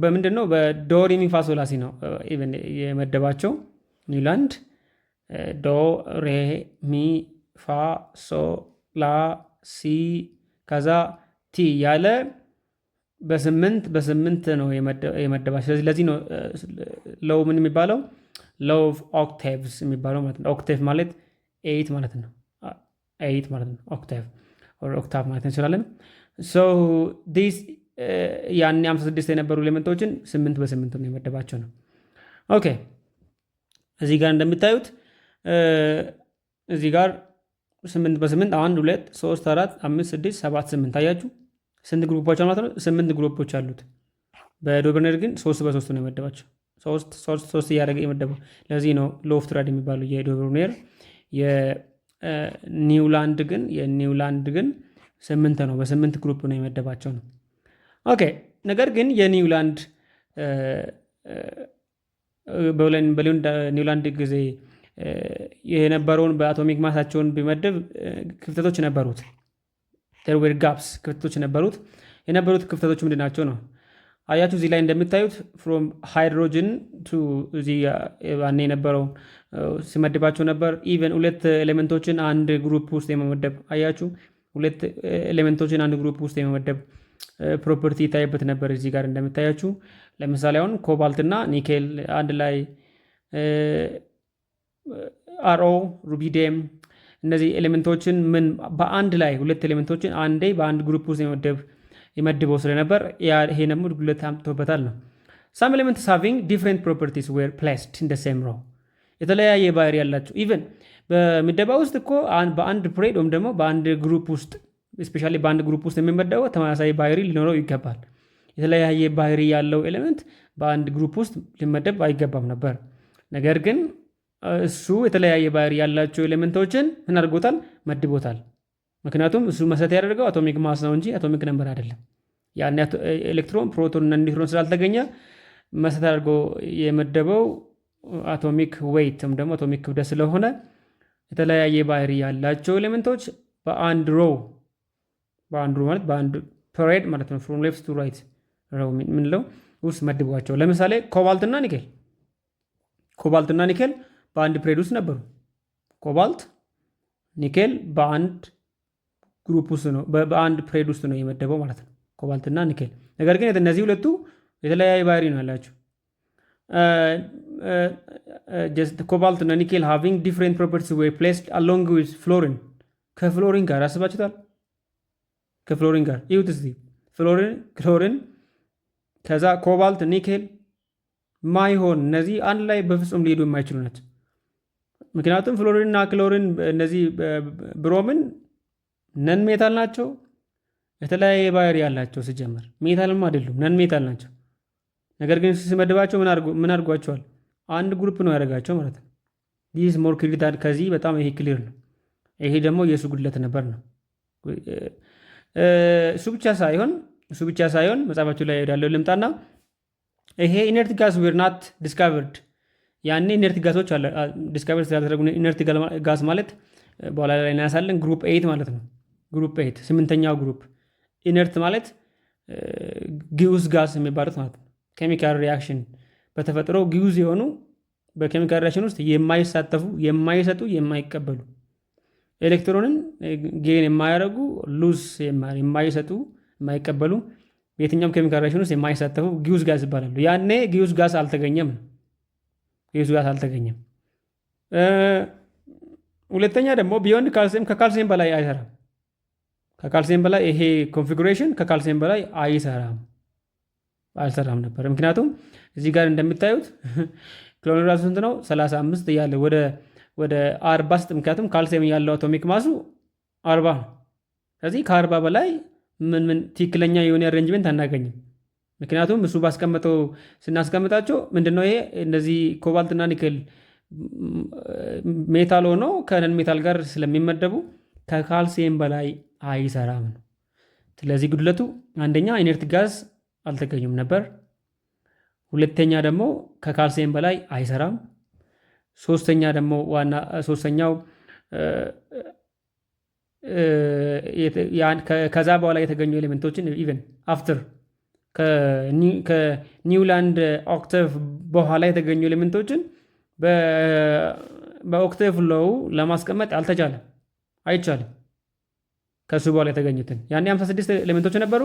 በምንድን ነው በዶ ሬ ሚ ፋ ሶ ላ ሲ ነው ኢቨን የመደባቸው። ኒውላንድ ዶ ሬ ሚ ፋ ሶ ላ ሲ ከዛ ቲ ያለ በስምንት ነው የመደባቸው። ስለዚህ ለዚህ ነው ሎው ምን የሚባለው ሎው ኦፍ ኦክታቭስ የሚባለው ማለት ነው። ኦክታቭ ማለት 8 ማለት ነው። 8 ማለት ነው ኦክታቭ ኦክታቭ ማለት እንችላለን። ሶ ዲስ ያኔ 56 የነበሩ ኤሌመንቶችን 8 በ8 ነው የመደባቸው ነው። ኦኬ እዚህ ጋር እንደምታዩት እዚህ ጋር 8 በ8 1 2 3 4 5 6 7 8 አያችሁ ስንት ግሩፖች ማለት ነው? 8 ግሩፖች አሉት። በዶበርኔር ግን 3 በ3 ነው የመደባቸው። 3 እያደረገ የመደበው ለዚህ ነው ሎው ኦፍ ትሪያድ የሚባለው የዶበርኔር። የኒውላንድ ግን 8 ነው፣ በ8 ግሩፕ ነው የመደባቸው ነው። ኦኬ ነገር ግን የኒውላንድ ኒውላንድ ጊዜ የነበረውን በአቶሚክ ማሳቸውን ቢመደብ ክፍተቶች ነበሩት። there were gaps ክፍተቶች የነበሩት ክፍተቶች ምንድን ናቸው ነው? አያችሁ እዚህ ላይ እንደምታዩት from hydrogen to እዚህ ያኔ የነበረው ሲመድባቸው ነበር። ኢቨን 2 ኤሌመንቶችን አንድ ግሩፕ ውስጥ የመመደብ አያችሁ 2 ኤሌመንቶችን አንድ ግሩፕ ውስጥ የመመደብ ፕሮፐርቲ ይታይበት ነበር። እዚህ ጋር እንደምታያችሁ ለምሳሌ አሁን ኮባልት እና ኒኬል አንድ ላይ አርኦ ሩቢዲየም እነዚህ ኤሌመንቶችን ምን በአንድ ላይ 2 ኤሌመንቶችን አንዴ በአንድ ግሩፕ ውስጥ የመድበው ስለነበር ይሄ ደግሞ ጉድለት አምጥቶበታል ነው። some elements having different properties were placed in the same row የተለያየ ባህሪ ያላቸው ኢቨን በምደባ ውስጥ እኮ በአንድ ፕሬድ ወይም ደግሞ በአንድ ግሩፕ ውስጥ ስፔሻሊ በአንድ ግሩፕ ውስጥ የሚመደበው ተመሳሳይ ባህሪ ሊኖረው ይገባል። የተለያየ ባህሪ ያለው ኤሌመንት በአንድ ግሩፕ ውስጥ ሊመደብ አይገባም ነበር። ነገር ግን እሱ የተለያየ ባህሪ ያላቸው ኤሌመንቶችን ምን አድርጎታል? መድቦታል። ምክንያቱም እሱ መሰረት ያደርገው አቶሚክ ማስ ነው እንጂ አቶሚክ ነምበር አይደለም። ያን ኤሌክትሮን ፕሮቶን እና ኒውትሮን ስላልተገኘ መሰረት አድርጎ የመደበው አቶሚክ ዌይት ወይም ደግሞ አቶሚክ ክብደት ስለሆነ የተለያየ ባህሪ ያላቸው ኤሌመንቶች በአንድ ሮ ማለት በአንድ ፐሬድ ማለት ነው ፍሮም ሌፍት ቱ ራይት ሮው ምንለው ውስጥ መድቧቸው። ለምሳሌ ኮባልትና ኒኬል በአንድ ፕሬድ ውስጥ ነበሩ። ኮባልት ኒኬል በአንድ ግሩፕ ውስጥ ነው በአንድ ፕሬድ ውስጥ ነው የመደበው ማለት ነው ኮባልትና ኒኬል። ነገር ግን እነዚህ ሁለቱ የተለያየ ባህሪ ነው ያላቸው። ኮባልት እና ኒኬል ሃቪንግ ዲፍረንት ፕሮፐርቲስ ዌር ፕሌስድ አሎንግ ዊዝ ፍሎሪን ከፍሎሪን ጋር አስባችሁታል? ከፍሎሪን ጋር ይሁት እስቲ ክሎሪን ከዛ ኮባልት ኒኬል ማይሆን እነዚህ አንድ ላይ በፍጹም ሊሄዱ የማይችሉ ናቸው። ምክንያቱም ፍሎሪን እና ክሎሪን እነዚህ ብሮምን ነን ሜታል ናቸው። የተለያየ ባህሪ ያላቸው ሲጀመር ሜታልም አይደሉም ነን ሜታል ናቸው። ነገር ግን ሲመድባቸው ምን አድርጓቸዋል? አንድ ግሩፕ ነው ያደረጋቸው ማለት ነው። ዲስ ሞር ክሊር ከዚህ በጣም ይሄ ክሊር ነው። ይሄ ደግሞ የእሱ ጉድለት ነበር ነው። እሱ ብቻ ሳይሆን እሱ ብቻ ሳይሆን መጽሐፋችሁ ላይ ሄዳለሁ ልምጣና ይሄ ኢነርት ጋዝ ዌር ናት ዲስካቨርድ ያኔ ኢነርት ጋዞች ዲስካቨርድ ስላደረጉ ኢነርት ጋዝ ማለት በኋላ ላይ እናያሳለን ግሩፕ 8 ማለት ነው። ግሩፕ 8 8ኛው ግሩፕ ኢነርት ማለት ጊዩዝ ጋዝ የሚባሉት ማለት ነው። ኬሚካል ሪያክሽን በተፈጥሮ ጊዩዝ የሆኑ በኬሚካል ሪያክሽን ውስጥ የማይሳተፉ የማይሰጡ የማይቀበሉ ኤሌክትሮንን ጌን የማያደርጉ ሉዝ የማይሰጡ የማይቀበሉ የትኛውም ኬሚካል ሪያክሽን ውስጥ የማይሳተፉ ጊዩዝ ጋዝ ይባላሉ። ያኔ ጊዩዝ ጋዝ አልተገኘም ነው። ጊዩዝ ጋዝ አልተገኘም። ሁለተኛ ደግሞ ቢዮንድ ካልሲየም ከካልሲየም በላይ አይሰራም። ከካልሲየም በላይ ይሄ ኮንፊጉሬሽን ከካልሲየም በላይ አልሰራም ነበር። ምክንያቱም እዚህ ጋር እንደምታዩት ክሎሪን ራሱ ስንት ነው? 35 እያለ ወደ 40 ስጥ። ምክንያቱም ካልሲየም ያለው አቶሚክ ማሱ 40 ነው። ስለዚህ ከ40 በላይ ምን ትክክለኛ የሆነ አሬንጅመንት አናገኝም። ምክንያቱም እሱ ባስቀመጠው ስናስቀምጣቸው ምንድነው ይሄ እነዚህ ኮባልትና ኒክል ሜታል ሆኖ ከነን ሜታል ጋር ስለሚመደቡ ከካልሲየም በላይ አይሰራም ነው። ስለዚህ ጉድለቱ አንደኛ ኢነርት ጋዝ አልተገኙም ነበር። ሁለተኛ ደግሞ ከካልሲየም በላይ አይሰራም። ሶስተኛ ደግሞ ሶስተኛው ከዛ በኋላ የተገኙ ኤሌመንቶችን ኢቨን አፍተር ከኒውላንድ ኦክታቭ በኋላ የተገኙ ኤሌመንቶችን በኦክታቭ ሎው ለማስቀመጥ አይቻልም። ከሱ በኋላ የተገኙትን ያኔ 56 ኤሌመንቶች ነበሩ።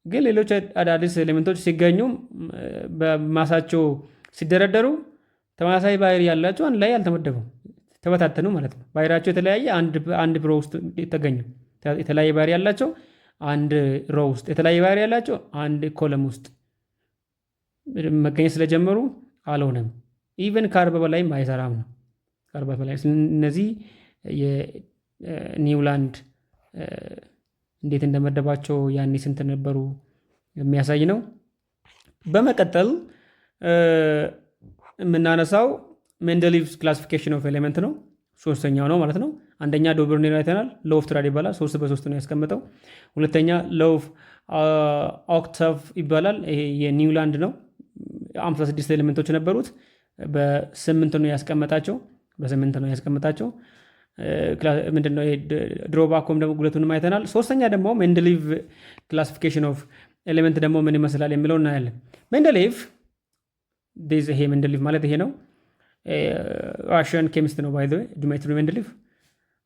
ግን ሌሎች አዳዲስ ኤሌመንቶች ሲገኙ በማሳቸው ሲደረደሩ ተመሳሳይ ባህሪ ያላቸው አንድ ላይ አልተመደቡም፣ ተበታተኑ ማለት ነው። ባህሪያቸው የተለያየ አንድ ሮ ውስጥ ተገኙ። የተለያየ ባህሪ ያላቸው አንድ ሮ ውስጥ፣ የተለያየ ባህሪ ያላቸው አንድ ኮለም ውስጥ መገኘት ስለጀመሩ አልሆነም። ኢቨን ከ40 በላይም አይሰራም ነው። ከ40 በላይ እነዚህ የኒውላንድ እንዴት እንደመደባቸው ያኔ ስንት ነበሩ የሚያሳይ ነው። በመቀጠል የምናነሳው ሜንደሊቭስ ክላሲፊኬሽን ኦፍ ኤሌመንት ነው። ሶስተኛው ነው ማለት ነው። አንደኛ ዶበርኔር አይተናል። ሎው ኦፍ ትራድ ይባላል። 3 በ3 ነው ያስቀመጠው። ሁለተኛ ሎው ኦፍ ኦክታቭ ይባላል። ይሄ የኒውላንድ ነው። 56 ኤሌመንቶች ነበሩት። በ8 ነው ያስቀመጣቸው። ምንድነው ድሮባኮም ደግሞ ጉለቱንም አይተናል። ሶስተኛ ደግሞ ሜንደሊቭ ክላሲፊኬሽን ኦፍ ኤሌመንት ደግሞ ምን ይመስላል የሚለው እናያለን። ሜንደሊቭ ይሄ ሜንደሊቭ ማለት ይሄ ነው። ራሽያን ኬሚስት ነው። ባይ ዘ ዌይ ዲሜትሪ ሜንደሊቭ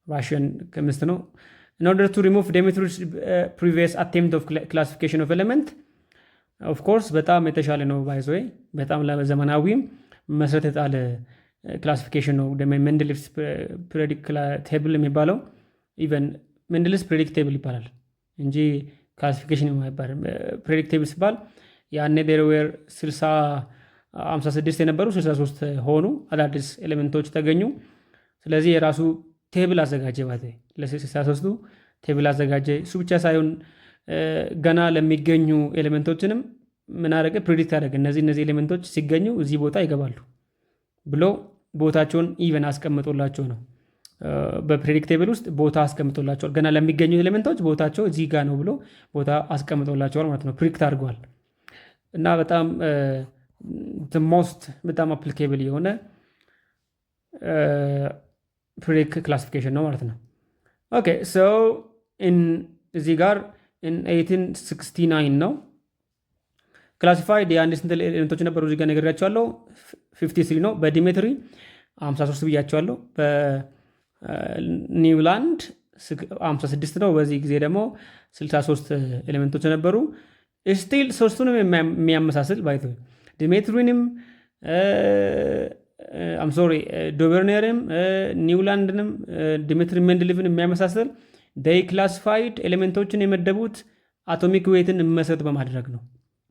ራሽያን ኬሚስት ነው። in order to remove Demetrius previous attempt of classification of element of course በጣም የተሻለ ነው። ባይ ዘ ዌይ በጣም ለዘመናዊም መሰረት የጣለ ክላሲፊኬሽን ነው። ሜንደሊቭስ ፕሬዲክት ቴብል የሚባለው ኢቨን ሜንደሊቭስ ፕሬዲክት ቴብል ይባላል እንጂ ክላሲፊኬሽን አይባልም። ፕሬዲክት ቴብል ሲባል ያኔ ዴር ዌር 56 የነበሩ 63 ሆኑ፣ አዳዲስ ኤሌመንቶች ተገኙ። ስለዚህ የራሱ ቴብል አዘጋጀ ማለት ለ63ቱ ቴብል አዘጋጀ። እሱ ብቻ ሳይሆን ገና ለሚገኙ ኤሌመንቶችንም ምን አደረገ? ፕሬዲክት አደረገ። እነዚህ ኤሌመንቶች ሲገኙ እዚህ ቦታ ይገባሉ ብሎ ቦታቸውን ኢቨን አስቀምጦላቸው ነው። በፕሬዲክቴብል ውስጥ ቦታ አስቀምጦላቸዋል። ገና ለሚገኙ ኤሌመንቶች ቦታቸው እዚህ ጋር ነው ብሎ ቦታ አስቀምጦላቸዋል ማለት ነው። ፕሪዲክት አድርገዋል እና በጣም በጣም አፕሊኬብል የሆነ ፕሬዲክት ክላሲፊኬሽን ነው ማለት ነው። ኦኬ ሶ እዚህ ጋር 1869 ነው ክላሲፋይድ። የአንድ ስንት ኤሌመንቶች ነበሩ? እዚህ ጋር ነግሬያቸዋለሁ። 53 ነው። በዲሜትሪ 53 ብያቸዋለሁ። በኒውላንድ 56 ነው። በዚህ ጊዜ ደግሞ 63 ኤሌመንቶች ነበሩ። ስቲል ሶስቱንም የሚያመሳስል ባይቶ ዲሜትሪንም ዶቨርኔርም ኒውላንድንም ዲሜትሪ ሜንደሊቭን የሚያመሳስል ዴይ ክላሲፋይድ ኤሌመንቶችን የመደቡት አቶሚክ ዌይትን መሰረት በማድረግ ነው።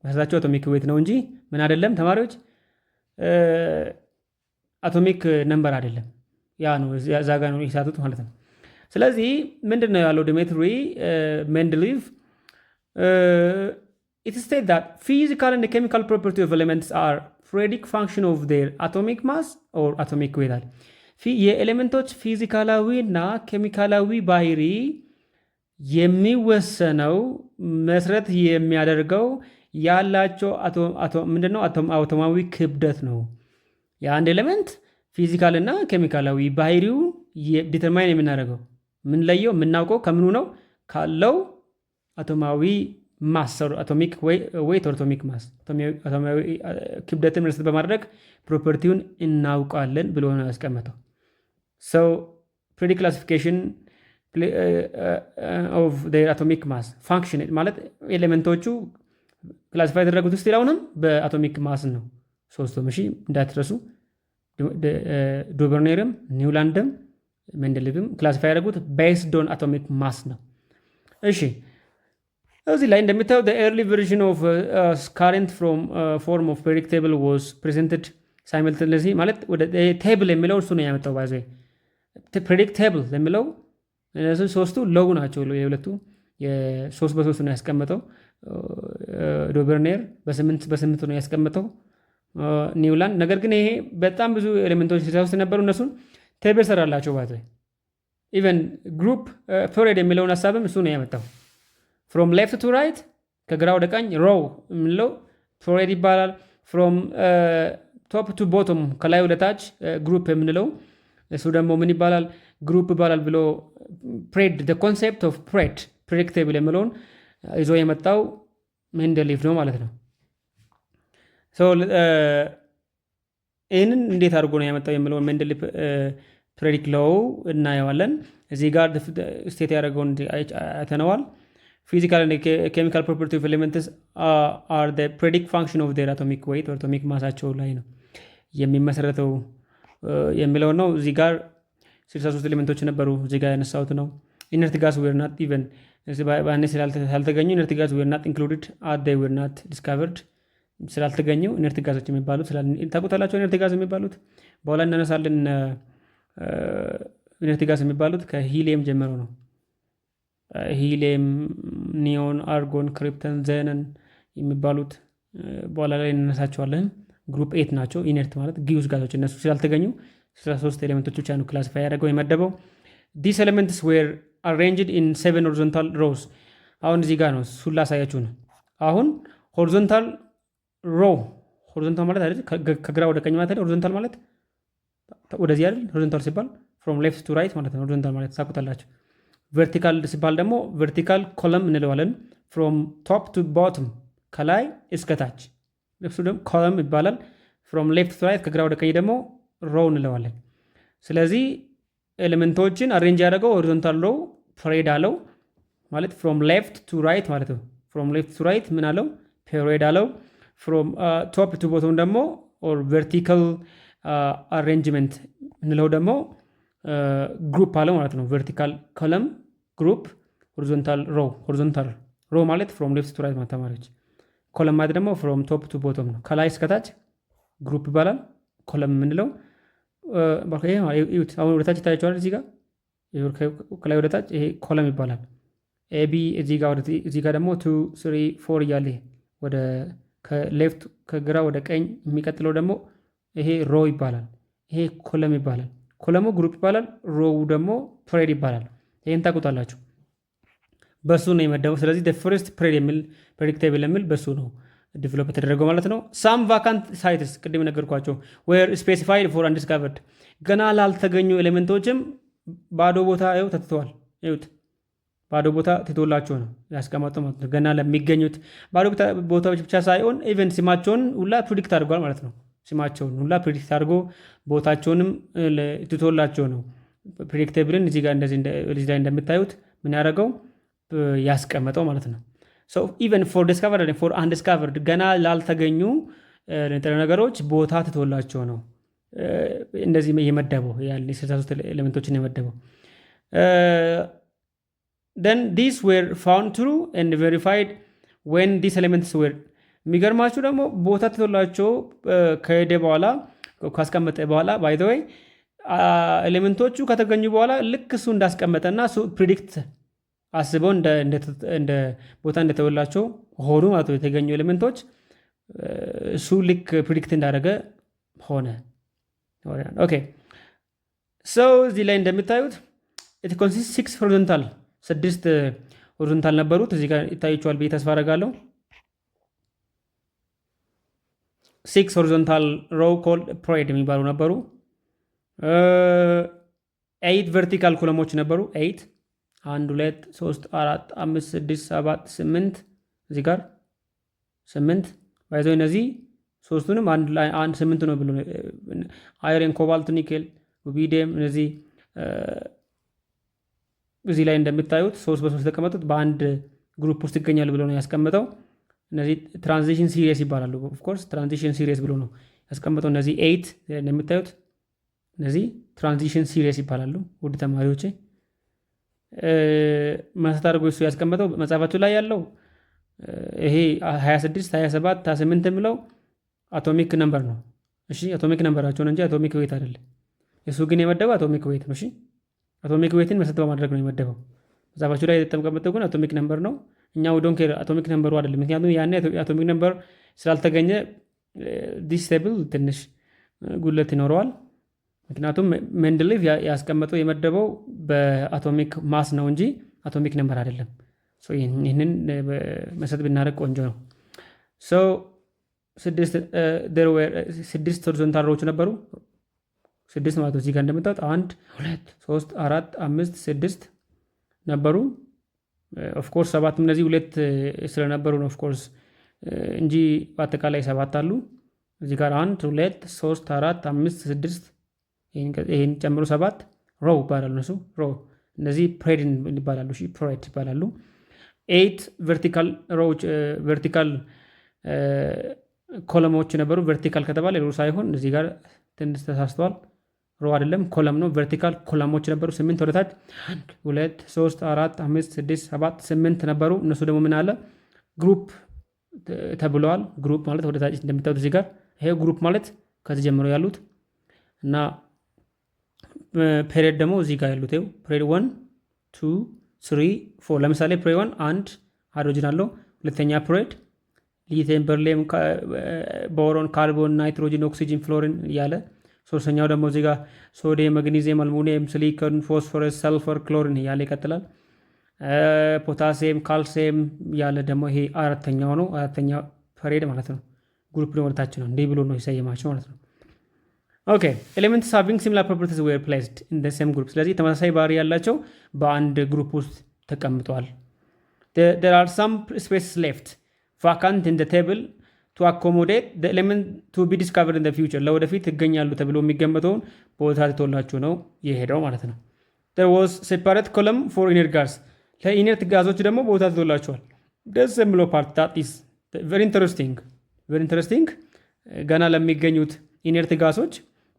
መሰረታቸው አቶሚክ ዌይት ነው እንጂ ምን አይደለም ተማሪዎች፣ አቶሚክ ነምበር አይደለም። ያ ነው እዛ ጋ ነው የሳቱት ማለት ነው። ስለዚህ ምንድን ነው ያለው ዲሜትሪ ሜንደሊቭ it states that physical and chemical property of elements are periodic function of their atomic mass or atomic weight የኤሌመንቶች ፊዚካላዊ እና ኬሚካላዊ ባህሪ የሚወሰነው መሰረት የሚያደርገው ያላቸው ምንድነው አቶማዊ ክብደት ነው። የአንድ ኤሌመንት ፊዚካል እና ኬሚካላዊ ባህሪው ዲተርማይን የምናደርገው የምንለየው የምናውቀው ከምኑ ነው? ካለው አቶማዊ ማስ አቶሚክ ዌይት አቶሚክ ማስ አቶማዊ ክብደትን መሰረት በማድረግ ፕሮፐርቲውን እናውቃለን ብሎ ነው ያስቀመጠው። ሰው ፕሪዲክ ክላሲፊኬሽን ኦፍ ዴር አቶሚክ ማስ ፋንክሽን ማለት ኤሌመንቶቹ ክላሲፋይ የተደረጉት ውስጥ አሁንም በአቶሚክ ማስ ነው። ሶስቱም እሺ እንዳትረሱ። ዶበርኔርም ኒውላንድም ሜንደሊቭም ክላሲፋይ ያደረጉት ቤስድ ኦን አቶሚክ ማስ ነው። እሺ እዚህ ላይ እንደምታየው the early version of current form of predictable was presented simultaneously ማለት ወደ ቴብል የሚለው እሱ ነው ያመጣው። ባይዘ predictable የሚለው እነዚህ ሶስቱ ሎው ናቸው። የሁለቱ የሶስት በሶስት ነው ያስቀመጠው። ዶበርኔር በስምንት ነው ያስቀመጠው ኒውላንድ። ነገር ግን ይሄ በጣም ብዙ ኤሌመንቶች ውስጥ ነበሩ። እነሱን ቴብል ሰራላቸው። ባይዘ ኢቨን ግሩፕ ፔሪድ የሚለውን ሀሳብም እሱ ነው ያመጣው። ፍሮም ሌፍት ቱ ራይት ከግራ ወደ ቀኝ ሮው የምንለው ፔሪድ ይባላል። ፍሮም ቶፕ ቱ ቦቶም ከላይ ወደ ታች ግሩፕ የምንለው እሱ ደግሞ ምን ይባላል? ግሩፕ ይባላል ብሎ ፕሬድ ኮንሴፕት ኦፍ ፕሬድ ፕሬዲክቴብል የምለውን ይዞ የመጣው ሜንደሊቭ ነው ማለት ነው። ይህንን እንዴት አድርጎ ነው ያመጣው የምለውን ሜንደሊቭ ፕሬዲክት ሎው እናየዋለን። እዚህ ጋር ስቴት ያደረገውን አይተነዋል። ፊዚካል and chemical property of elements are the predict function of their atomic weight or atomic ማሳቸው ላይ ነው የሚመሰረተው የሚለው ነው። እዚህ ጋር 63 ኤሌመንቶች ነበሩ። እዚህ ጋር ያነሳሁት ነው። ኢነርት ጋስ were not even ባኔ ስላልተገኙ ኢነርት ጋስ were not included as they were not discovered ስላልተገኙ ኢነርት ጋሶች የሚባሉት ታውቁታላችሁ። ኢነርት ጋስ የሚባሉት በኋላ እናነሳለን። ኢነርት ጋስ የሚባሉት ከሂሊየም ጀምሮ ነው። ሂሊየም፣ ኒዮን፣ አርጎን፣ ክሪፕተን፣ ዘነን የሚባሉት በኋላ ላይ እናነሳቸዋለን። ግሩፕ 8 ናቸው። ኢነርት ማለት ጊዩስ ጋዞች እነሱ ስላልተገኙ 13 ኤሌመንቶች ብቻ ነው ክላሲፋይ ያደረገው የመደበው። ዲስ ኤሌመንትስ ዌር አሬንጅድ ኢን 7 ሆሪዞንታል ሮውስ። አሁን እዚህ ጋር ነው እሱን ላሳያችሁ ነው። አሁን ሆሪዞንታል ሮው ሆሪዞንታል ማለት አይደል? ከግራ ወደ ቀኝ ማለት አይደል? ሆሪዞንታል ማለት ወደዚህ አይደል? ሆሪዞንታል ሲባል ፍሮም ሌፍት ቱ ራይት ማለት ነው። ሆሪዞንታል ማለት ታውቁታላችሁ። ቨርቲካል ሲባል ደግሞ ቨርቲካል ኮለም እንለዋለን። ፍሮም ቶፕ ቱ ቦተም ከላይ እስከታች እሱ ደግሞ ኮለም ይባላል። ፍሮም ሌፍት ቱ ራይት ከግራ ወደ ቀኝ ደግሞ ሮው እንለዋለን። ስለዚህ ኤሌመንቶችን አሬንጅ ያደረገው ሆሪዞንታል ሮው ፔሪድ አለው ማለት ፍሮም ሌፍት ቱ ራይት ማለት ነው። ፍሮም ሌፍት ቱ ራይት ምን አለው? ፔሪድ አለው። ፍሮም ቶፕ ቱ ቦተም ደግሞ ኦር ቨርቲካል አሬንጅመንት እንለው ደግሞ ግሩፕ አለው ማለት ነው። ቨርቲካል ኮለም ግሩፕ፣ ሆሪዞንታል ሮ ማለት ፍሮም ሌፍት ቱ ራይት ማለት ተማሪዎች። ኮለም ማለት ደግሞ ፍሮም ቶፕ ቱ ቦቶም ነው። ከላይ እስከታች ግሩፕ ይባላል። ኮለም የምንለው አሁን ወደታች ይታያቸዋል። እዚህ ጋር ከላይ ወደታች ይሄ ኮለም ይባላል። ኤቢ እዚህ ጋር ደግሞ 2 3 4 እያለ ወደ ከሌፍት ከግራ ወደ ቀኝ የሚቀጥለው ደግሞ ይሄ ሮ ይባላል። ይሄ ኮለም ይባላል። ኮለሙ ግሩፕ ይባላል። ሮው ደግሞ ፔሪድ ይባላል። ይህን ታውቁታላችሁ። በሱ ነው የመደበው። ስለዚህ ፈርስት ፕሬዲክቴብል የሚል በሱ ነው ዲቨሎፕ የተደረገው ማለት ነው። ሳም ቫካንት ሳይትስ ቅድም ነገርኳቸው ዌር ስፔሲፋይድ ፎር አንዲስካቨርድ ገና ላልተገኙ ኤሌመንቶችም ባዶ ቦታ ይኸው ተትተዋል። ይኸውት ባዶ ቦታ ትቶላቸው ነው ያስቀመጡ ማለት ነው። ገና ለሚገኙት ባዶ ቦታዎች ብቻ ሳይሆን ኢቨን ስማቸውን ሁላ ፕሪዲክት አድርጓል ማለት ነው። ስማቸውን ሁላ ፕሪዲክት አድርጎ ቦታቸውንም ትቶላቸው ነው ፕሬዲክቴብልን እዚህ ጋር እንደዚህ ላይ እንደምታዩት ምን ያደረገው ያስቀመጠው ማለት ነው። ሶ ኢቨን ፎር ዲስካቨርድ ፎር አንዲስካቨርድ ገና ላልተገኙ ንጥረ ነገሮች ቦታ ትቶላቸው ነው እንደዚህ የመደበው ያለ 63 ኤሌመንቶችን የመደበው። then these were found true and verified when these elements were የሚገርማችሁ ደግሞ ቦታ ትቶላቸው ከሄደ በኋላ ካስቀመጠ በኋላ ባይ ዘ ወይ ኤሌመንቶቹ ከተገኙ በኋላ ልክ እሱ እንዳስቀመጠና እሱ ፕሪዲክት አስበው እንደ ቦታ እንደተወላቸው ሆኑ ማለት ነው። የተገኙ ኤሌመንቶች እሱ ልክ ፕሪዲክት እንዳደረገ ሆነ። ኦኬ ሶ እዚህ ላይ እንደምታዩት it consists 6 horizontal 6 ሆሪዞንታል ነበሩት። እዚህ ጋር ይታያችኋል ብዬ ተስፋ አደርጋለሁ። 6 ሆሪዞንታል ሮው ኮልድ ፕሮይድ የሚባሉ ነበሩ። 8 ቨርቲካል ኮለሞች ነበሩ። 8 1 2 3 4 5 6 7 8 እዚህ ጋር 8 ባይዘው እነዚህ ሶስቱንም አንድ 8 ነው ብሎ አይረን፣ ኮባልት፣ ኒኬል፣ ሩቢዲየም እነዚህ እዚህ ላይ እንደምታዩት 3 በ3 የተቀመጡት በአንድ ግሩፕ ውስጥ ይገኛሉ ብሎ ነው ያስቀምጠው። እነዚህ ትራንዚሽን ሲሪየስ ይባላሉ። ኦፍኮርስ ትራንዚሽን ሲሪየስ ብሎ ነው ያስቀምጠው። እነዚህ 8 እንደምታዩት እነዚህ ትራንዚሽን ሲሪየስ ይባላሉ። ውድ ተማሪዎች መሰረት አድርጎ እሱ ያስቀመጠው መጽሐፋችሁ ላይ ያለው ይሄ 26 27 28 የሚለው አቶሚክ ነምበር ነው። እሺ አቶሚክ ነምበራቸውን እንጂ አቶሚክ ዌት አይደለም። እሱ ግን የመደበው አቶሚክ ዌት ነው። እሺ አቶሚክ ዌትን መሰረት በማድረግ ነው የመደበው። መጽሐፋችሁ ላይ የተቀመጠው ግን አቶሚክ ነምበር ነው። እኛ ዶንት ኬር አቶሚክ ነምበሩ አይደለም። ምክንያቱም ያኔ አቶሚክ ነምበር ስላልተገኘ ዲስ ቴብል ትንሽ ጉለት ይኖረዋል። ምክንያቱም ሜንደሊቭ ያስቀመጠው የመደበው በአቶሚክ ማስ ነው እንጂ አቶሚክ ነምበር አይደለም። ይህንን መሰረት ብናደርግ ቆንጆ ነው። 6 ሆሪዞንታል ሮዎች ነበሩ። 6 ማለት እዚህ ጋር እንደምታዩት 1 2 3 4 5 6 ነበሩ። ኦፍኮርስ 7 እነዚህ 2 ስለነበሩ ነው ኦፍኮርስ እንጂ በአጠቃላይ 7 አሉ። እዚህ ጋር 1 2 3 4 5 6 ይህን ጨምሮ 7 ሮው ይባላሉ። እነሱ ሮው እነዚህ ፕሬድ ይባላሉ። ፕሬድ ይባላሉ። 8 ቨርቲካል ሮዎች ቨርቲካል ኮለሞች ነበሩ። ቨርቲካል ከተባለ ሮ ሳይሆን እዚህ ጋር ትንሽ ተሳስተዋል። ሮ አይደለም ኮለም ነው። ቨርቲካል ኮለሞች ነበሩ። 8 ወደታች 1 2 3 4 5 6 7 8 ነበሩ። እነሱ ደግሞ ምን አለ ግሩፕ ተብለዋል። ግሩፕ ማለት ወደታች እንደምታዩት እዚህ ጋር ይሄ ግሩፕ ማለት ከዚህ ጀምሮ ያሉት እና ፔሪድ ደግሞ እዚህ ጋር ያሉት ይኸው ፔሪድ 1 2 3 4 ለምሳሌ ፔሪድ 1 አንድ ሃይድሮጅን አለው። ሁለተኛ ፔሪድ ሊቲየም፣ በርሊየም፣ ቦሮን፣ ካርቦን፣ ናይትሮጅን፣ ኦክሲጅን፣ ፍሎሪን እያለ ሶስተኛው ደግሞ እዚህ ጋር ሶዲየም፣ መግኒዚየም፣ አልሙኒየም፣ ሲሊኮን፣ ፎስፎረስ፣ ሰልፈር፣ ክሎሪን እያለ ይቀጥላል። ፖታሲየም፣ ካልሲየም እያለ ደግሞ ይሄ አራተኛው ነው። አራተኛ ፔሪድ ማለት ነው። ግሩፕ ወደታች ነው። እንዲህ ብሎ ነው የሰየማቸው ማለት ነው። ኦኬ ኤሌመንትስ ሃቪንግ ሲሚላር ፕሮፐርቲስ ዌር ፕሌስድ ኢን ዘ ሴም ግሩፕ። ስለዚህ ተመሳሳይ ባህሪ ያላቸው በአንድ ግሩፕ ውስጥ ተቀምጠዋል። there are some spaces left vacant in the table to accommodate the element to be discovered in the future። ለወደፊት ይገኛሉ ተብሎ የሚገመተውን ቦታ ትቶላችሁ ነው የሄደው ማለት ነው። there was separate column for inert gas። ለኢነርት ጋዞች ደግሞ ቦታ ትቶላችኋል። ደስ የሚለው ፓርት that is very interesting ገና ለሚገኙት ኢነርት ጋሶች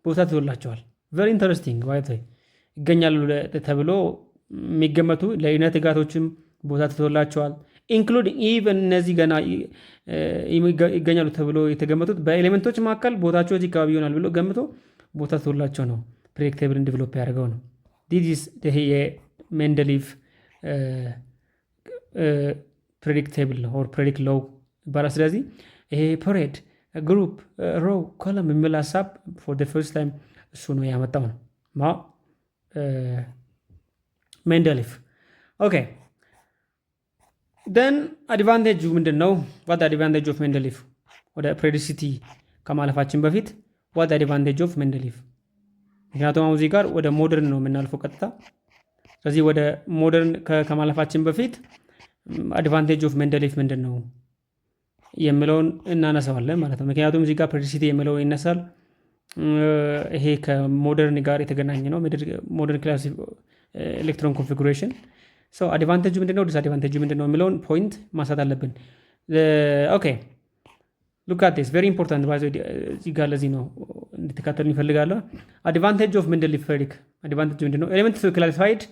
ቦታ ትቶላቸዋል። ቨሪ ኢንተረስቲንግ ማለት ይገኛሉ ተብሎ የሚገመቱ ለኢነርት ጋሶችም ቦታ ትቶላቸዋል። ኢንክሉዲንግ ኢቨን እነዚህ ገና ይገኛሉ ተብሎ የተገመቱት በኤሌመንቶች መካከል ቦታቸው እዚህ አካባቢ ይሆናል ብሎ ገምቶ ቦታ ትቶላቸው ነው ፕሬዲክቴብልን ዲቨሎፕ ያደርገው ነው። ዲስ ይሄ የሜንደሊቭ ፕሬዲክቴብል ነው ኦር ፕሬዲክት ሎው ይባላል። ስለዚህ ይሄ ፔሪድ ግሩፕ ሮው ኮለም የሚል ሀሳብ ፎር ደ ፈርስት ታይም እሱ ነው ያመጣው ነው ሜንደሊቭ። ኦኬ ደን አድቫንቴጁ ምንድን ነው? ዋት አድቫንቴጅ ኦፍ ሜንደሊቭ? ወደ ፕሬዲሲቲ ከማለፋችን በፊት ዋት አድቫንቴጅ ኦፍ ሜንደሊቭ? ምክንያቱም አሁን እዚህ ጋር ወደ ሞደርን ነው የምናልፈው ቀጥታ። ስለዚህ ወደ ሞደርን ከማለፋችን በፊት አድቫንቴጅ ኦፍ ሜንደሊቭ ምንድን ነው የሚለውን እናነሳዋለን ማለት ነው። ምክንያቱም እዚህ ጋር ፕሬዲሲቲ የሚለው ይነሳል። ይሄ ከሞደርን ጋር የተገናኘ ነው። ሞደርን ክላስ ኤሌክትሮን ኮንፊጉሬሽን አድቫንቴጁ ምንድነው፣ ዲስአድቫንቴጁ ምንድነው የሚለውን ፖይንት ማንሳት አለብን። ኦኬ ሉክ አት ዲስ ቬሪ ኢምፖርታንት ባይዘ እዚህ ጋር ለዚህ ነው እንድትከተሉ ይፈልጋለሁ። አድቫንቴጅ ኦፍ ሜንደሊቭ ፕሬዲክ አድቫንቴጁ ምንድነው? ኤሌመንትስ ክላሲፋይድ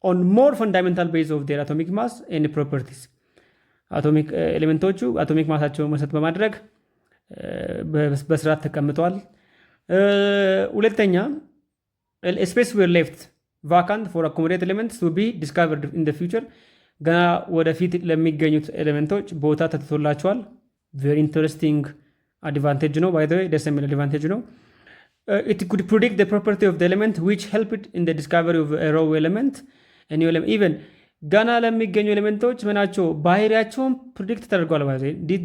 ኦን ሞር ፈንዳሜንታል ቤዝ ኦፍ ዴር አቶሚክ ማስ ኤንድ ፕሮፐርቲስ። አቶሚክ ኤሌመንቶቹ አቶሚክ ማሳቸውን መሰረት በማድረግ በስርዓት ተቀምጠዋል። ሁለተኛ ስፔስ ዌር ሌፍት ቫካንት ፎር አኮሞዴት ኤሌመንትስ ቱ ቢ ዲስካቨርድ ኢን ዘ ፊውቸር። ገና ወደፊት ለሚገኙት ኤሌመንቶች ቦታ ተትቶላቸዋል። ቬሪ ኢንተረስቲንግ አድቫንቴጅ ነው። ባይ ዘ ዌይ ደስ የሚል አድቫንቴጅ ነው። ኢት ኩድ ፕሪዲክት ዘ ፕሮፐርቲ ኦፍ ዘ ኤሌመንት ዊች ሄልፕድ ኢን ዘ ዲስካቨሪ ኦፍ ኤ ሮው ኤሌመንት ኢቨን ገና ለሚገኙ ኤሌመንቶች ምናቸው ባህሪያቸውን ፕሪዲክት ተደርጓል።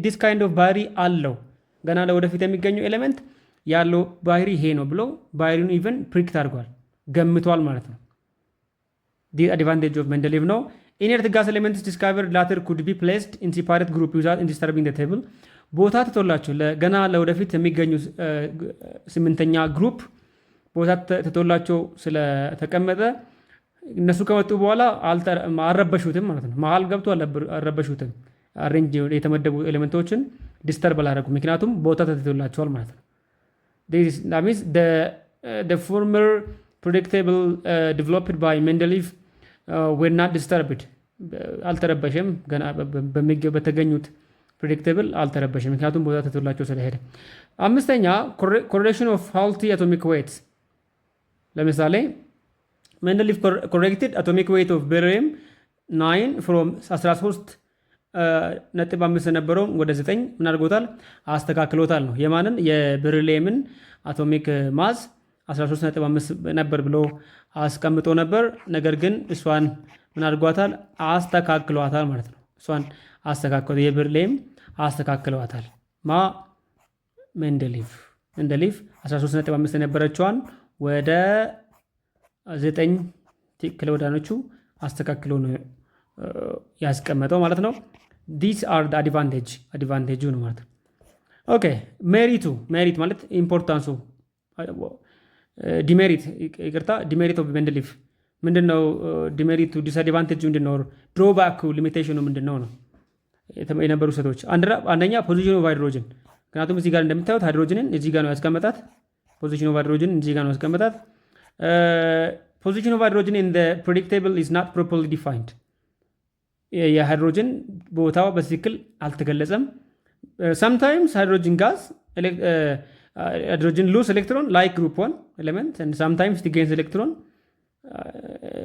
ዲስ ካይንድ ኦፍ ባህሪ አለው ገና ለወደፊት የሚገኙ ኤሌመንት ያለው ባህሪ ይሄ ነው ብሎ ባህሪውን ኢቨን ፕሪዲክት አድርጓል፣ ገምቷል ማለት ነው። ዲ አድቫንቴጅ ኦፍ ሜንደሊቭ ነው። ኢነርት ጋስ ኤሌመንትስ ዲስካቨርድ ላተር ኩድ ቢ ፕሌስድ ኢን ሴፓሬት ግሩፕ ዊዛውት ዲስተርቢንግ ዘ ቴብል። ቦታ ትቶላቸው ገና ለወደፊት የሚገኙ ስምንተኛ ግሩፕ ቦታ ትቶላቸው ስለተቀመጠ እነሱ ከመጡ በኋላ አልረበሹትም ማለት ነው። መሀል ገብቶ አልረበሹትም። አሬንጅ የተመደቡ ኤሌመንቶችን ዲስተርብ አላደረጉም፣ ምክንያቱም ቦታ ተትቶላቸዋል ማለት ነው። that means the former predictable developed by Mendeleev were not disturbed አልተረበሸም። ገና በተገኙት ፕሬዲክተብል አልተረበሸም፣ ምክንያቱም ቦታ ተትቶላቸው ስለሄደ። አምስተኛ correlation of faulty atomic weights። ለምሳሌ Mendeleev corrected atomic weight of barium 9 from 13.5 የነበረውን ወደ 9 ምን አድርጎታል? አስተካክሎታል ነው። የማንን? የቤሪሊየምን አቶሚክ ማስ 13.5 ነበር ብሎ አስቀምጦ ነበር። ነገር ግን እሷን ምን አድርጓታል? አስተካክሏታል ማለት ነው። እሷን አስተካክሏታል፣ የቤሪሊየም አስተካክሏታል። ማ? ሜንደሊቭ 13.5 የነበረችዋን ወደ 9 ትክክል ወዳኖቹ አስተካክሎ ነው ያስቀመጠው ማለት ነው። ዲስ አር አድቫንቴጁ ነው ማለት ነው። ኦኬ ሜሪት ማለት ኢምፖርታንሱ፣ ዲሜሪት ኦፍ ሜንደሊቭ ምንድነው? ዲሜሪቱ ዲስአድቫንቴጁ ምንድነው? ድሮባኩ ሊሚቴሽኑ ምንድነው ነው የነበሩ ሰቶች። አንደኛ ፖዚሽን ኦፍ ሃይድሮጅን፣ ምክንያቱም እዚህ ጋር እንደምታዩት ሃይድሮጅንን እዚህ ጋር ነው ያስቀመጣት። ፖዚሽን ኦፍ ሃይድሮጅን እዚህ ጋር ነው ያስቀመጣት። ፖዚሽን ኦፍ ሃይድሮጅን ኢን ዘ ፕሬዲክቴብል ኢዝ ናት ፕሮፐርሊ ዲፋይንድ። የሃይድሮጅን ቦታው በትክክል አልተገለጸም። sometimes hydrogen lose electron like group 1 element and sometimes it gains electron።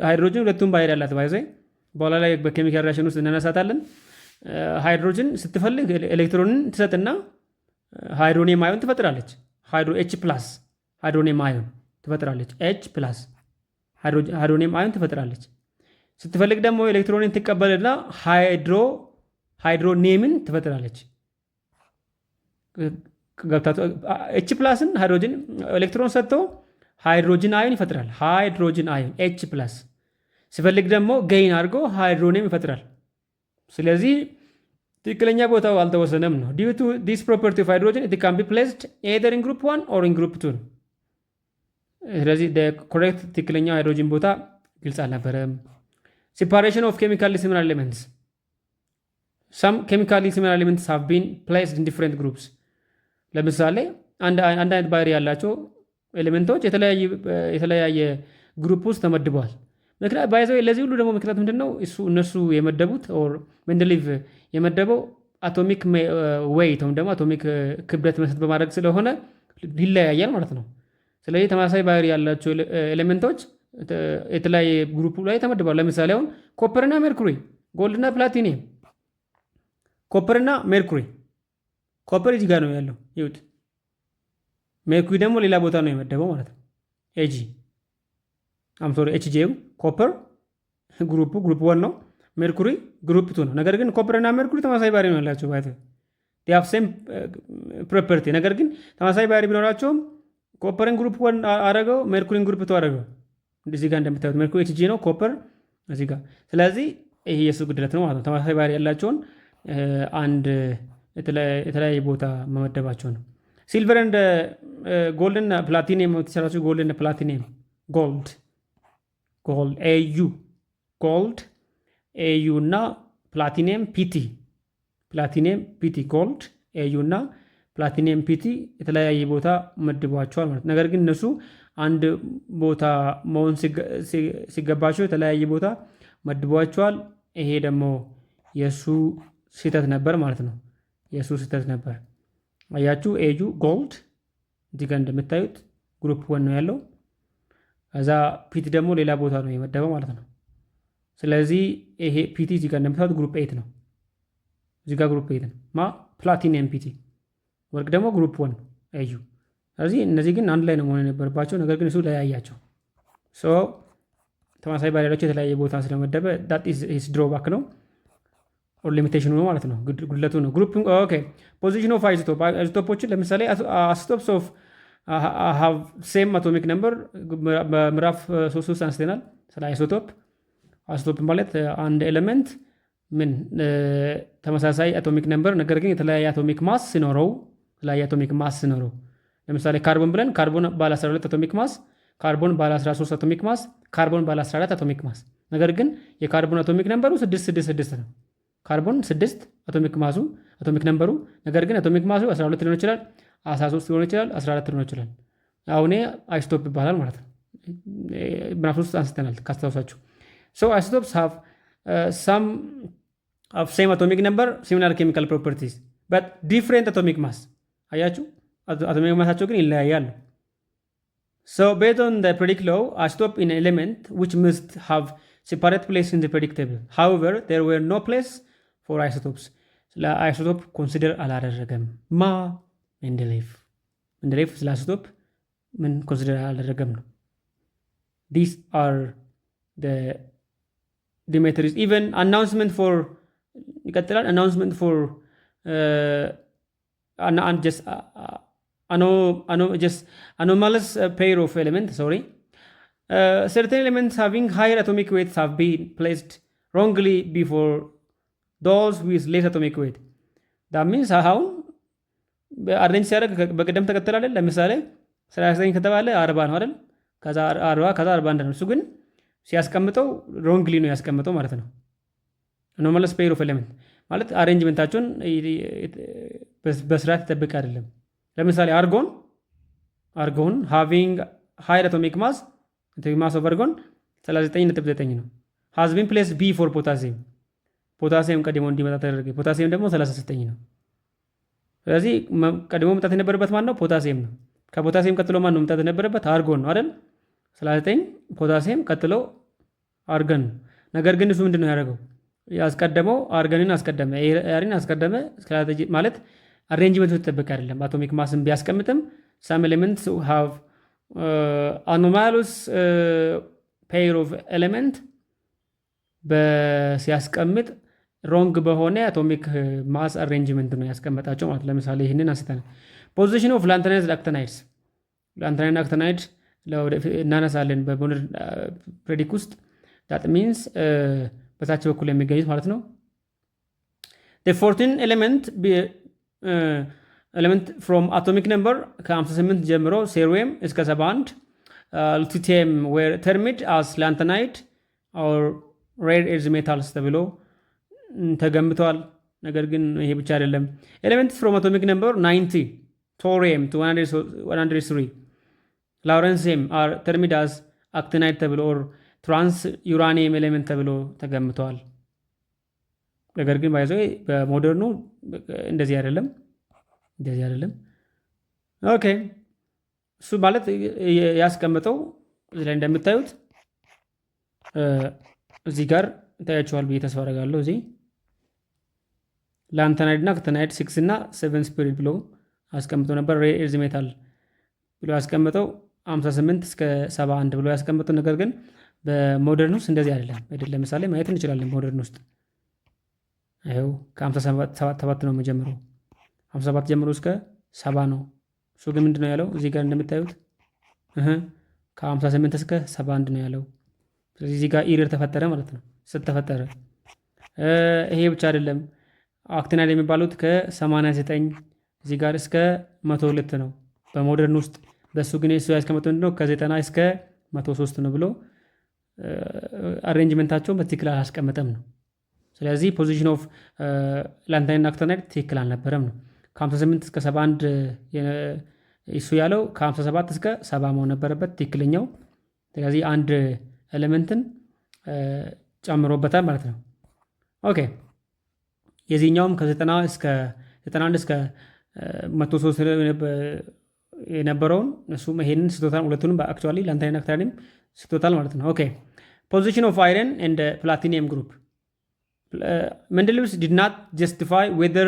ሃይድሮጅን ሁለቱም ባህሪ ያላት ባይዘ በኋላ ላይ በኬሚካል ሪአክሽን ውስጥ እናነሳታለን። ሃይድሮጅን ስትፈልግ ኤሌክትሮንን ትሰጥና ሃይድሮኒየም አዮን ትፈጥራለች። H+ ሃይድሮኒየም አዮን ትፈጥራለች። H+ ሃይድሮኒየም አዮን ትፈጥራለች። ስትፈልግ ደግሞ ኤሌክትሮንን ትቀበልና ሃይድሮኒየምን ትፈጥራለች። H+ን ሃይድሮጅን ኤሌክትሮን ሰጥቶ ሃይድሮጅን አዮን ይፈጥራል። ሃይድሮጅን አዮን H+። ሲፈልግ ደግሞ ገይን አድርጎ ሃይድሮኒየም ይፈጥራል። ስለዚህ ትክክለኛ ቦታው አልተወሰነም ነው። due to this property of hydrogen it can be placed either in group 1 or in group 2። ስለዚህ ኮሬክት ትክክለኛው ሃይድሮጅን ቦታ ግልጽ አልነበረም። separation of chemically similar elements. Some chemically similar elements have been placed in different groups። ለምሳሌ አንድ አይነት ባህሪ ያላቸው ኤሌመንቶች የተለያየ ግሩፕ ውስጥ ተመድበዋል። ምክንያት ባይዘው ለዚህ ሁሉ ደግሞ ምክንያት ምንድነው? እነሱ የመደቡት ኦር ሜንደሊቭ የመደበው አቶሚክ ዌይት ወይም ደግሞ አቶሚክ ክብደት መሰረት በማድረግ ስለሆነ ይለያያል ማለት ነው። ስለዚህ ተመሳሳይ ባህሪ ያላቸው ኤሌመንቶች የተለያየ ግሩፕ ላይ ተመድበዋል። ለምሳሌ አሁን ኮፐርና ሜርኩሪ፣ ጎልድና ፕላቲኒየም። ኮፐርና ሜርኩሪ፣ ኮፐር እዚህ ጋር ነው ያለው ይሁት። ሜርኩሪ ደግሞ ሌላ ቦታ ነው የመደበው ማለት ነው። ኤችጂው ኮፐር ግሩፕ 1 ነው። ሜርኩሪ ግሩፕ 2 ነው። ነገር ግን ኮፐርና ሜርኩሪ ተመሳሳይ ባህሪ ነው ያላቸው ማለት ነው። they have same property። ነገር ግን ተመሳሳይ ባህሪ ቢኖራቸውም ኮፐርን ግሩፕ 1 አረገው፣ ሜርኩሪን ግሩፕ 2 አረገው። እዚህ ጋር እንደምታዩት ሜርኩሪ ኤችጂ ነው፣ ኮፐር እዚህ ጋር። ስለዚህ ይሄ የሱ ጉድለት ነው ማለት ነው። ተመሳሳይ ባህሪ ያላቸውን አንድ የተለያየ ቦታ መመደባቸው ነው። ሲልቨር እንደ ጎልድና ፕላቲኒየም የተሰራቸው ጎልድና ፕላቲኒየም ጎልድ ኤዩ እና ፕላቲኒየም ፒቲ ጎልድ ኤዩ እና ፕላቲኒየም ፒቲ የተለያየ ቦታ መድቧቸዋል ማለት። ነገር ግን እነሱ አንድ ቦታ መሆን ሲገባቸው የተለያየ ቦታ መድቧቸዋል። ይሄ ደግሞ የሱ ስህተት ነበር ማለት ነው። የሱ ስህተት ነበር። አያችሁ ኤዩ ጎልድ እዚህ ጋር እንደምታዩት ግሩፕ 1 ነው ያለው። ከዛ ፒቲ ደግሞ ሌላ ቦታ ነው የመደበው ማለት ነው። ስለዚህ ይሄ ፒቲ እዚህ ጋር እንደምታዩት ግሩፕ 8 ነው። እዚህ ጋር ግሩፕ 8 ነው ፕላቲኒየም ፒቲ። ወርቅ ደግሞ ግሩፕ 1 ኤዩ። ስለዚህ እነዚህ ግን አንድ ላይ ነው መሆን የነበረባቸው። ነገር ግን እሱ ለያያቸው። ተመሳሳይ ባህሪ ያላቸው የተለያየ ቦታ ስለመደበ ዳት ኢዝ ድሮባክ ነው ኦር ሊሚቴሽኑ ነው ማለት ነው፣ ጉድለቱ ነው። ግሩፒንግ ኦኬ። ፖዚሽን ኦፍ አይሶቶፕ አይሶቶፖችን ለምሳሌ አይሶቶፕስ ኦፍ ሃቭ ሴም አቶሚክ ነምበር በምዕራፍ 3 ውስጥ አንስተናል ስለ አይሶቶፕ። አይሶቶፕ ማለት አንድ ኤሌመንት ምን ተመሳሳይ አቶሚክ ነምበር ነገር ግን የተለያየ አቶሚክ ማስ ሲኖረው ለምሳሌ ካርቦን ብለን ካርቦን ባለ 12 አቶሚክ ማስ፣ ካርቦን ባለ 13 አቶሚክ ማስ፣ ካርቦን ባለ 14 አቶሚክ ማስ። ነገር ግን የካርቦን አቶሚክ ነምበሩ 666 ነው። ካርቦን 6 አቶሚክ ነምበሩ፣ ነገር ግን አቶሚክ ማሱ 12 ሊሆን ይችላል፣ 13 ሊሆን ይችላል፣ 14 ሊሆን ይችላል። አሁን አይሶቶፕ ይባላል ማለት ነው። ምዕራፍ ውስጥ አንስተናል ካስታውሳችሁ። ሶ አይሶቶፕስ ሃቭ some of same atomic number, similar chemical properties, but different atomic mass. አያችሁ አቶሚክ ማሳቸው ግን ይለያያሉ። So based on the periodic law, isotope in element which must have separate place in the periodic table. However, there were no place for isotopes. ለአይሶቶፕ ኮንሲደር አላደረገም ማ ሜንደሌቭ ስለ አይሶቶፕ ምን ኮንሲደር አላደረገም ነው። These are the Demetrius even announcement for ይቀጥላል announcement for just anomalous pair of elements, certain elements having higher atomic weights have been placed wrongly before those with less atomic weight. that means አሁን አሬንጅ ሲያደርግ በቅደም ተከተል አይደል። ለምሳሌ 39 ከተባለ 40 ነው አይደል? ከዛ 41 ነው። እሱ ግን ሲያስቀምጠው ሮንግሊ ነው ያስቀምጠው ማለት ነው። anomalous pair of element ማለት አሬንጅመንታቸውን በስርዓት ተጠብቅ አይደለም። ለምሳሌ አርጎን having higher atomic mass of argon 39.9 ነው። has been placed B for potassium ቀድሞ እንዲመጣ ተደረገ። ፖታሲየም ደግሞ 39 ነው። ስለዚህ ቀድሞ መምጣት የነበረበት ማን ነው? ፖታሲየም ነው። ከፖታሲየም ቀጥሎ ማን ነው መምጣት የነበረበት? አርጎን ነው አይደል? 39 ፖታሲየም ቀጥሎ አርገን። ነገር ግን እሱ ምንድነው ያደረገው? ያስቀደመው አርገንን አስቀደመ፣ ኤሪን አስቀደመ ማለት አሬንጅመንቱ ተጠብቅ አይደለም። አቶሚክ ማስን ቢያስቀምጥም some elements have anomalous pair of element ሲያስቀምጥ ሮንግ በሆነ አቶሚክ ማስ አሬንጅመንት ነው ያስቀመጣቸው ማለት። ለምሳሌ ይህንን አንስተን ፖዚሽን ኦፍ ላንታናይድ አክተናይድ እናነሳለን በሞደርን ፕሬዲክ ውስጥ that means በታች በኩል የሚገኙት ማለት ነው። the 14 element from atomic number ከ58 ጀምሮ ሴሪየም እስከ 71 ሉቲየም were termed as lanthanide or rare earth metals ተብሎ ተገምተዋል። ነገር ግን ይሄ ብቻ አይደለም። ኤሌመንት from atomic number 90 thorium to 103 ላውረንሲየም are termed as actinide ተብሎ or ትራንስ ዩራኒየም ኤሌመንት ተብሎ ተገምተዋል። ነገር ግን ባይዘው በሞደርኑ እንደዚህ አይደለም። ኦኬ እሱ ማለት ያስቀምጠው እዚህ ላይ እንደምታዩት እዚህ ጋር ታያችኋል ብዬ ተስፋ አደርጋለሁ። እዚህ ላንታናይድ እና አክቲናይድ 6 እና 7 ስፒሪት ብሎ አስቀምጦ ነበር። ሬር ኤርዝ ሜታል ብሎ ያስቀምጠው 58 እስከ 71 ብሎ ያስቀምጠው። ነገር ግን በሞደርን ውስጥ እንደዚህ አይደለም። ለምሳሌ ማየት እንችላለን። ሞደርን ውስጥ ይኸው ከ57 ነው የሚጀምረው። 57 ጀምሮ እስከ 70 ነው። እሱ ግን ምንድን ነው ያለው? እዚህ ጋር እንደምታዩት ከ58 እስከ 71 ነው ያለው። ስለዚህ እዚህ ጋር ኢረር ተፈጠረ ማለት ነው። ስተፈጠረ ይሄ ብቻ አይደለም። አክቲናይድ የሚባሉት ከ89 እዚህ ጋር እስከ 102 ነው በሞደርን ውስጥ። በእሱ ግን እሱ ያስቀመጠው ምንድነው ከ90 እስከ 103 ነው ብሎ አሬንጅመንታቸውን በትክክል አላስቀመጠም ነው። ስለዚህ ፖዚሽን ኦፍ ላንታናይድ እና አክቲናይድ ትክክል አልነበረም ነው። ከ58 እስከ 71 እሱ ያለው ከ57 እስከ 70 መሆን ነበረበት ትክክለኛው። ስለዚህ አንድ ኤሌመንትን ጨምሮበታል ማለት ነው። ኦኬ የዚህኛውም ከ91 እስከ 103 የነበረውን እሱም ይሄንን ስቶታል። ሁለቱንም በአክቹዋሊ ላንታናይድ እና አክቲናይድም ስቶታል ማለት ነው። ኦኬ ፖዚሽን ኦፍ አይረን ኤንድ ፕላቲኒየም ግሩፕ Mendeleev did not justify whether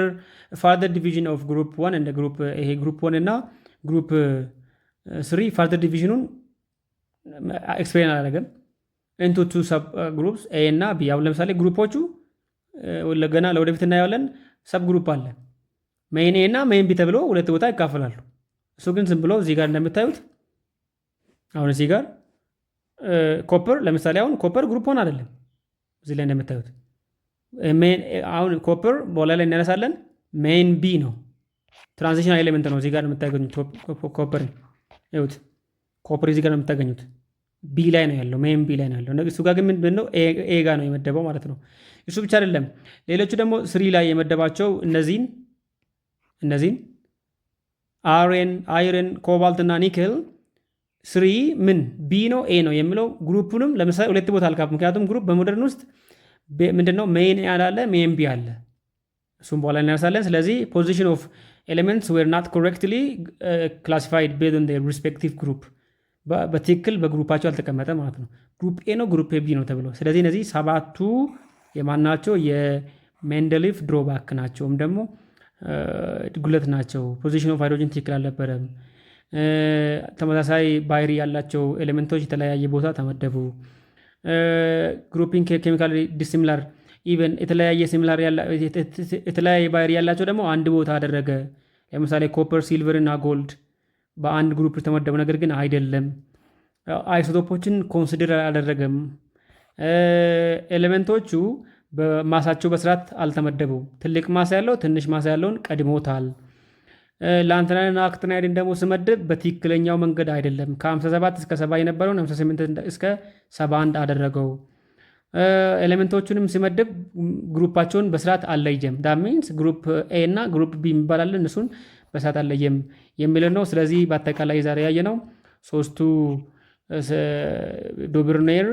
further division of group 1 and group 1 እና group 3 further divisionን ኤክስፕሌን አላደረገም። ኢንቱ ቱ ሰብ ግሩፕስ ኤ እና ቢ። አሁን ለምሳሌ ግሩፖቹ ገና ለወደፊት እናየዋለን። ሰብ ግሩፕ አለ ሜይን ኤ እና ሜይን ቢ ተብሎ ሁለት ቦታ ይካፈላሉ። እሱ ግን ዝም ብሎ እዚህ ጋር እንደምታዩት አሁን እዚህ ጋር ኮፐር ለምሳሌ አሁን ኮፐር ግሩፕ ሆን አይደለም። እዚህ ላይ እንደምታዩት አሁን ኮፐር በኋላ ላይ እናነሳለን። ሜይን ቢ ነው፣ ትራንዚሽናል ኤሌመንት ነው። እዚህ ጋር የምታገኙት ኮፐር ይሁት ኮፐር እዚህ ጋር ነው የምታገኙት። ቢ ላይ ነው ያለው፣ ሜይን ቢ ላይ ነው ያለው። እሱ ጋር ግን ምንድን ነው ኤ ጋር ነው የመደበው ማለት ነው። እሱ ብቻ አይደለም፣ ሌሎቹ ደግሞ ስሪ ላይ የመደባቸው እነዚህን አይረን፣ ኮባልት እና ኒክል ስሪ ምን ቢ ነው ኤ ነው የሚለው ግሩፑንም ለምሳሌ ሁለት ቦታ አልካፍ። ምክንያቱም ግሩፕ በሞደርን ውስጥ ምንድነው ሜይን አለ ሜይን ቢ አለ። እሱም በኋላ እናነሳለን። ስለዚህ ፖዚሽን ኦፍ ኤሌመንትስ ዌር ናት ኮሬክትሊ ክላሲፋይድ ቤዝድ ኦን ዜር ሪስፔክቲቭ ግሩፕ፣ በትክክል በግሩፓቸው አልተቀመጠ ማለት ነው። ግሩፕ ኤ ነው ግሩፕ ቢ ነው ተብሎ። ስለዚህ እነዚህ ሰባቱ የማናቸው የሜንደሊፍ ድሮባክ ናቸው፣ ወይም ደግሞ ጉለት ናቸው። ፖዚሽን ኦፍ ሃይድሮጅን ትክክል አልነበረም። ተመሳሳይ ባህሪ ያላቸው ኤሌመንቶች የተለያየ ቦታ ተመደቡ። ግሩፒንግ ኬሚካል ዲሲሚላር ኢቨን የተለያየ ባህሪ ያላቸው ደግሞ አንድ ቦታ አደረገ። ለምሳሌ ኮፐር፣ ሲልቨር እና ጎልድ በአንድ ግሩፕ ተመደቡ፣ ነገር ግን አይደለም። አይሶቶፖችን ኮንሲደር አላደረገም። ኤሌመንቶቹ በማሳቸው በስርዓት አልተመደቡም። ትልቅ ማሳ ያለው ትንሽ ማሳ ያለውን ቀድሞታል። ላንተናይድና አክቲናይድን ደግሞ ስመድብ በትክክለኛው መንገድ አይደለም። ከ57 እስከ 70 የነበረውን 58 እስከ 71 አደረገው። ኤሌመንቶቹንም ሲመድብ ግሩፓቸውን በስርዓት አልለየም። ዳሚንስ ግሩፕ ኤ እና ግሩፕ ቢ የሚባላለን እሱን በስርዓት አልለየም የሚለው ነው። ስለዚህ በአጠቃላይ ዛሬ ያየነው ሶስቱ ዶብርኔር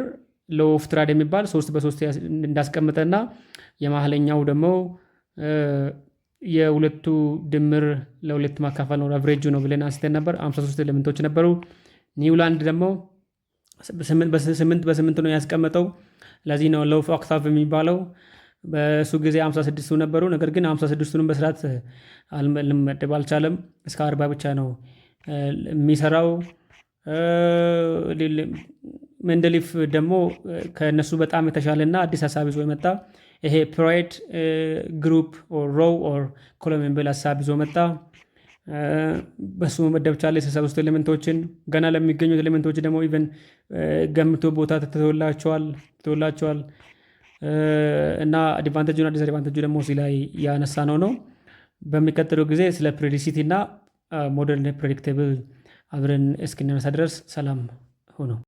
ሎው ኦፍ ትራድ የሚባል 3 በ3 እንዳስቀምጠና የማህለኛው ደግሞ የሁለቱ ድምር ለሁለት ማካፈል ነው፣ አቨሬጁ ነው ብለን አንስተን ነበር። 53 ኤሌመንቶች ነበሩ። ኒውላንድ ደግሞ 8 በ8 ነው ያስቀመጠው። ለዚህ ነው ሎው ኦፍ ኦክታቭ የሚባለው። በእሱ ጊዜ 56ቱ ነበሩ፣ ነገር ግን 56ቱንም በስርዓት ልመደብ አልቻለም። እስከ 40 ብቻ ነው የሚሰራው። ሜንደሊፍ ደግሞ ከእነሱ በጣም የተሻለና አዲስ ሀሳብ ይዞ የመጣ ይሄ ፕራይድ ግሩፕ ሮው ኦር ኮለም የሚል ሀሳብ ይዞ መጣ። በሱ መመደብ ቻለ 63 ኤሌመንቶችን። ገና ለሚገኙት ኤሌመንቶች ደግሞ ኢቨን ገምቶ ቦታ ተተውላቸዋል እና አድቫንቴጁና ዲስአድቫንቴጁ ደግሞ እዚህ ላይ ያነሳ ነው። በሚቀጥለው ጊዜ ስለ ፕሬዲሲቲ እና ሞደርን ፕሬዲክቴብል አብረን እስክናነሳ ድረስ ሰላም ሆነው